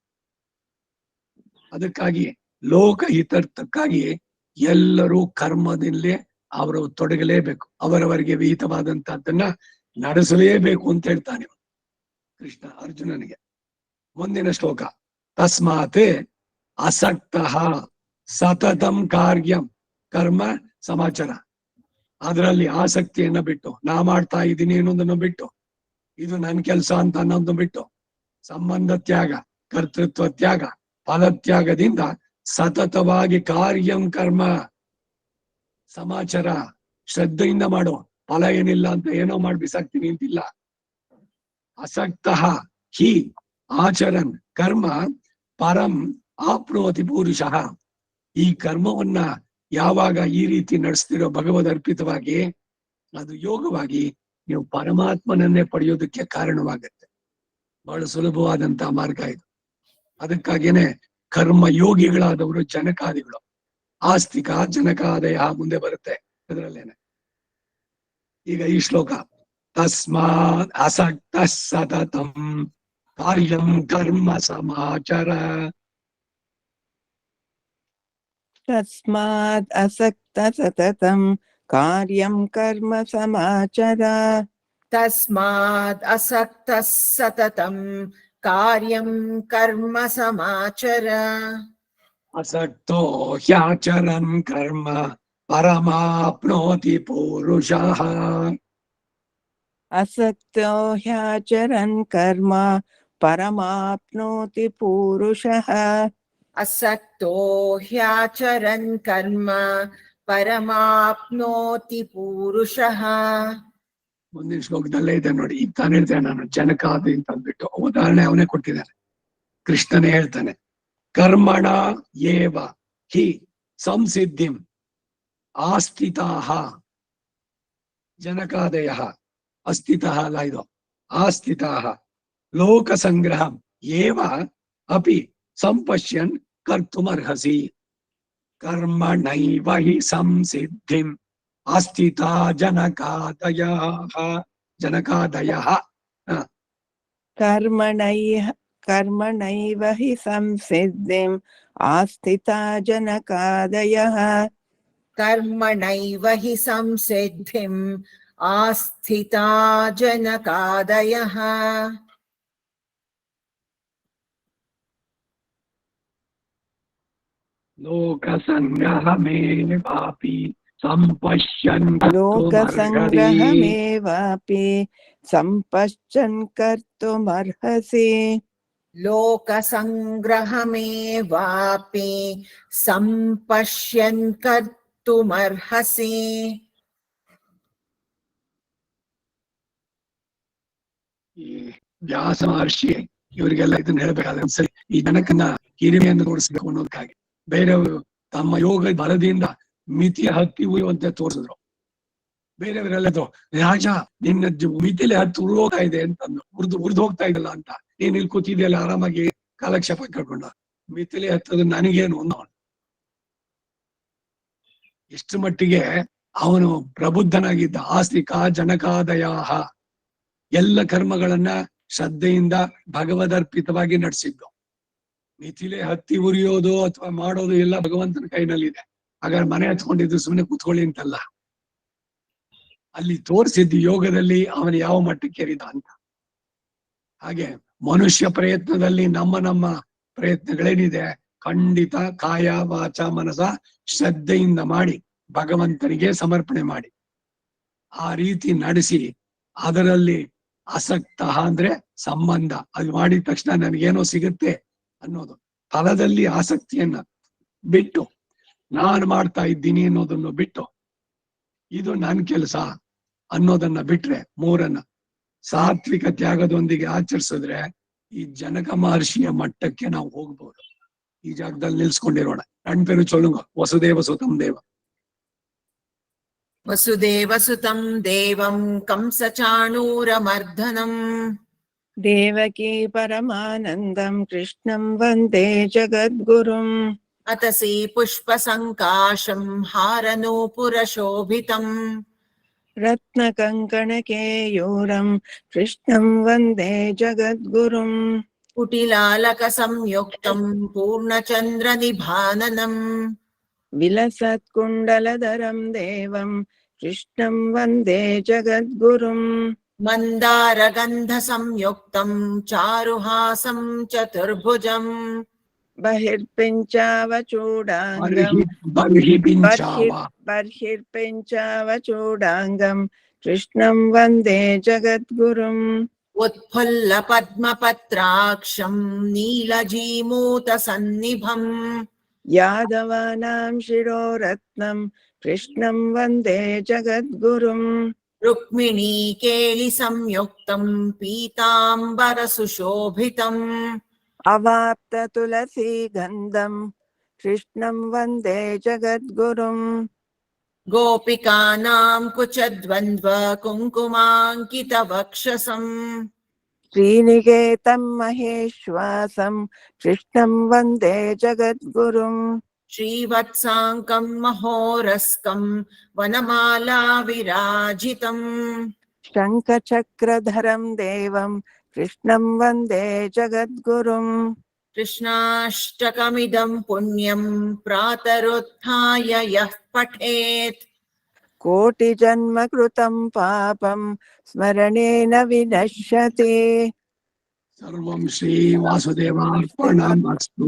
ಅದಕ್ಕಾಗಿ ಲೋಕ ಹಿತಾರ್ಥಕ್ಕಾಗಿ ಎಲ್ಲರೂ ಕರ್ಮದಲ್ಲಿ ಅವರು ತೊಡಗಲೇಬೇಕು, ಅವರವರಿಗೆ ವಿಹಿತವಾದಂತಹದ್ದನ್ನ ನಡೆಸಲೇಬೇಕು ಅಂತ ಹೇಳ್ತಾನೆ ಕೃಷ್ಣ ಅರ್ಜುನನಿಗೆ. ಮುಂದಿನ ಶ್ಲೋಕ, ತಸ್ಮಾತ್ ಅಸಕ್ತಃ ಸತತಂ ಕಾರ್ಯಂ ಕರ್ಮ ಸಮಾಚಾರ. ಅದರಲ್ಲಿ ಆಸಕ್ತಿಯನ್ನ ಬಿಟ್ಟು, ನಾ ಮಾಡ್ತಾ ಇದ್ದೀನಿ ಅನ್ನೋದನ್ನ ಬಿಟ್ಟು, ಇದು ನನ್ ಕೆಲಸ ಅಂತ ಅನ್ನೋದನ್ನ ಬಿಟ್ಟು, ಸಂಬಂಧ ತ್ಯಾಗ, ಕರ್ತೃತ್ವ ತ್ಯಾಗ, ಫಲತ್ಯಾಗದಿಂದ ಸತತವಾಗಿ ಕಾರ್ಯಂ ಕರ್ಮ ಸಮಾಚಾರ ಶ್ರದ್ಧೆಯಿಂದ ಮಾಡೋ. ಫಲ ಏನಿಲ್ಲ ಅಂತ ಏನೋ ಮಾಡಿ ಬಿಸಾಕ್ತೀನಿ ಅಂತಿಲ್ಲ. ಅಸಕ್ತಃ ಹಿ ಆಚರನ್ ಕರ್ಮ ಪರಂ ಆಪ್ನೋತಿ ಪುರುಷಃ. ಈ ಕರ್ಮವನ್ನ ಯಾವಾಗ ಈ ರೀತಿ ನಡೆಸ್ತಿರೋ ಭಗವದ್ ಅರ್ಪಿತವಾಗಿ, ಅದು ಯೋಗವಾಗಿ ನೀವು ಪರಮಾತ್ಮನನ್ನೇ ಪಡೆಯೋದಕ್ಕೆ ಕಾರಣವಾಗತ್ತೆ. ಬಹಳ ಸುಲಭವಾದಂತಹ ಮಾರ್ಗ ಇದು. ಅದಕ್ಕಾಗೇನೆ ಕರ್ಮ ಯೋಗಿಗಳಾದವರು ಜನಕಾದಿಗಳು. ಆಸ್ತಿಕ ಜನಕಾದಯ ಮುಂದೆ ಬರುತ್ತೆ ಅದರಲ್ಲೇನೆ. ಈಗ ಈ ಶ್ಲೋಕ, ತಸ್ಮಾತ್ ಅಸಕ್ತ ಸತತಂ कार्यं कर्म समाचर तस्माद् असक्त सततं कार्यं कर्म समाचर तस्माद् असक्तः सततं कार्यं कर्म समाचर असक्तो ह्याचरन् कर्म परमाप्नोति पुरुषः असक्तो ह्याचरन् कर्म परमाप्नोति पुरुषः असक्तो ह्याचरन् कर्म परमाप्नोति पुरुषः ಮುಂದಿನ ಶ್ಲೋಕದಲ್ಲೇ ಇದೆ ನೋಡಿ. ಈಗ ತಾನು ಹೇಳ್ತೇನೆ ನಾನು ಜನಕಾದಿ ಅಂತ ಅಂದ್ಬಿಟ್ಟು ಉದಾಹರಣೆ ಅವನೇ ಕೊಟ್ಟಿದ್ದಾನೆ. ಕೃಷ್ಣನೇ ಹೇಳ್ತಾನೆ ಕರ್ಮಣ ಏವ ಹಿ ಸಂಸಿದ್ಧಿಂ ಆಸ್ಥಿತಾಃ ಜನಕಾದಯಃ ಅಸ್ಥಿತಃ ಅಲ್ಲ ಇದು ಆಸ್ಥಿತಾಃ ಲೋಕ ಸಂಗ್ರಹಂ ಏವ ಅಪಿ ಸಂಪಶ್ಯನ್ ಕರ್ತುಮರ್ಹಸಿ ಕರ್ಮಣೈವ ಹಿ ಸಂಸಿದ್ಧಿಂ ಆಸ್ಥಿತಾ ಜನಕಾದಯಃ कर्मणैव हि संसिद्धिम् आस्थिता जनकादयः कर्मणैव हि संसिद्धिम् आस्थिता जनकादयः लोकसंग्रहमेवापि सम्पश्यन् लोकसङ्ग्रहमेवापि सम्पश्यन् कर्तुमर्हसि लोकसङ्ग्रहमेवापि सम्पश्यन् कर्तुमर्हसि ವ್ಯಾಸ ಮಹರ್ಷಿ ಇವರಿಗೆಲ್ಲ ಇದನ್ನ ಹೇಳ್ಬೇಕಾದ್ರೆ ಸರಿ ಈ ಜನಕನ್ನ ಹಿರಿಮೆಯನ್ನು ತೋರಿಸ್ಬೇಕು ಅನ್ನೋದಕ್ಕಾಗಿ ಬೇರೆಯವರು ತಮ್ಮ ಯೋಗ ಬಲದಿಂದ ಮಿತಿಯ ಹತ್ತಿ ಉಳಿಯುವಂತೆ ತೋರಿಸಿದ್ರು. ಬೇರೆಯವರೆಲ್ಲದ್ರು ರಾಜ ನಿನ್ನ ಮಿತಿಲಿ ಹತ್ತಿ ಉರುಳೋಗ್ತಾ ಇದೆ ಅಂತಂದು ಉರ್ದು ಹೋಗ್ತಾ ಇದಲ್ಲ ಅಂತ ನೀನ್ ಇಲ್ಲಿ ಕೂತಿದೆಯಲ್ಲ ಆರಾಮಾಗಿ ಕಾಲಕ್ಷೇಪ ಕಳ್ಕೊಂಡ ಮಿತಿಲಿ ಹತ್ತದು ನನಗೇನು ಅನ್ನೋನು. ಎಷ್ಟು ಮಟ್ಟಿಗೆ ಅವನು ಪ್ರಬುದ್ಧನಾಗಿದ್ದ. ಆಸ್ತಿಕ ಜನಕಾದಯಾಹ ಎಲ್ಲ ಕರ್ಮಗಳನ್ನ ಶ್ರದ್ಧೆಯಿಂದ ಭಗವದರ್ಪಿತವಾಗಿ ನಡೆಸಿದ್ದು. ಮಿಥಿಲೆ ಹತ್ತಿ ಉರಿಯೋದು ಅಥವಾ ಮಾಡೋದು ಎಲ್ಲ ಭಗವಂತನ ಕೈನಲ್ಲಿದೆ. ಹಾಗಾದ್ರೆ ಮನೆ ಹತ್ಕೊಂಡಿದ್ದು ಸುಮ್ಮನೆ ಕೂತ್ಕೊಳ್ಳಿ ಅಂತಲ್ಲ, ಅಲ್ಲಿ ತೋರಿಸಿದ್ದು ಯೋಗದಲ್ಲಿ ಅವನು ಯಾವ ಮಟ್ಟಕ್ಕೆ ಏರಿದ ಅಂತ. ಹಾಗೆ ಮನುಷ್ಯ ಪ್ರಯತ್ನದಲ್ಲಿ ನಮ್ಮ ಪ್ರಯತ್ನಗಳೇನಿದೆ ಖಂಡಿತ ಕಾಯ ವಾಚ ಮನಸ ಶ್ರದ್ಧೆಯಿಂದ ಮಾಡಿ ಭಗವಂತನಿಗೆ ಸಮರ್ಪಣೆ ಮಾಡಿ ಆ ರೀತಿ ನಡೆಸಿ ಅದರಲ್ಲಿ ಆಸಕ್ತ ಅಂದ್ರೆ ಸಂಬಂಧ, ಅದು ಮಾಡಿದ ತಕ್ಷಣ ನನಗೇನೋ ಸಿಗುತ್ತೆ ಅನ್ನೋದು ಫಲದಲ್ಲಿ ಆಸಕ್ತಿಯನ್ನ ಬಿಟ್ಟು ನಾನು ಮಾಡ್ತಾ ಇದ್ದೀನಿ ಅನ್ನೋದನ್ನು ಬಿಟ್ಟು ಇದು ನನ್ನ ಕೆಲಸ ಅನ್ನೋದನ್ನ ಬಿಟ್ರೆ ಮೂರನ್ನ ಸಾತ್ವಿಕ ತ್ಯಾಗದೊಂದಿಗೆ ಆಚರಿಸಿದ್ರೆ ಈ ಜನಕ ಮಹರ್ಷಿಯ ಮಟ್ಟಕ್ಕೆ ನಾವು ಹೋಗ್ಬೋದು. ಈ ಜಾಗದಲ್ಲಿ ನಿಲ್ಸ್ಕೊಂಡಿರೋಣ. ರಣ್ ಚೊಲ್ಲುಂಗ ವಸುದೇವ ಸುತಂ ದೇವ वसुदेवसुतं देवं कंसचाणूरमर्दनम् देवकी परमानन्दं कृष्णं वन्दे जगद्गुरुम् अतसी पुष्पसङ्काशं हारनूपुरशोभितम् रत्नकङ्कणकेयूरं कृष्णं वन्दे जगद्गुरुम् कुटिलालकसंयुक्तं पूर्णचन्द्रनिभाननम् विलसत्कुण्डलधरं देवं कृष्णं वन्दे जगद्गुरुम् मन्दारगन्धसंयुक्तं चारुहासं चतुर्भुजम् बहिर्पिञ्चावचूडाङ्गं बर्हिर्पिञ्चावचूडाङ्गं कृष्णं वन्दे जगद्गुरुम् उत्फुल्लपद्मपत्राक्षं नीलजीमूतसन्निभम् यादवानां शिरोरत्नं कृष्णं वन्दे जगद्गुरुम् रुक्मिणीकेलिसंयुक्तं पीताम्बरसुशोभितम् अवाप्ततुलसीगन्धं कृष्णं वन्दे जगद्गुरुम् गोपिकानां कुचद्वन्द्व कुङ्कुमाङ्कितवक्षसम् श्रीनिकेतं महेश्वासं कृष्णं वन्दे जगद्गुरुम् श्रीवत्साङ्कं महोरस्कं वनमाला विराजितम् शङ्खचक्रधरं देवं कृष्णं वन्दे जगद्गुरुम् कृष्णाष्टकमिदं पुण्यं प्रातरुत्थाय यः पठेत् कोटिजन्म कृतं पापं स्मरणेन विनश्यति। सर्वं श्री वासुदेवार्पणमस्तु।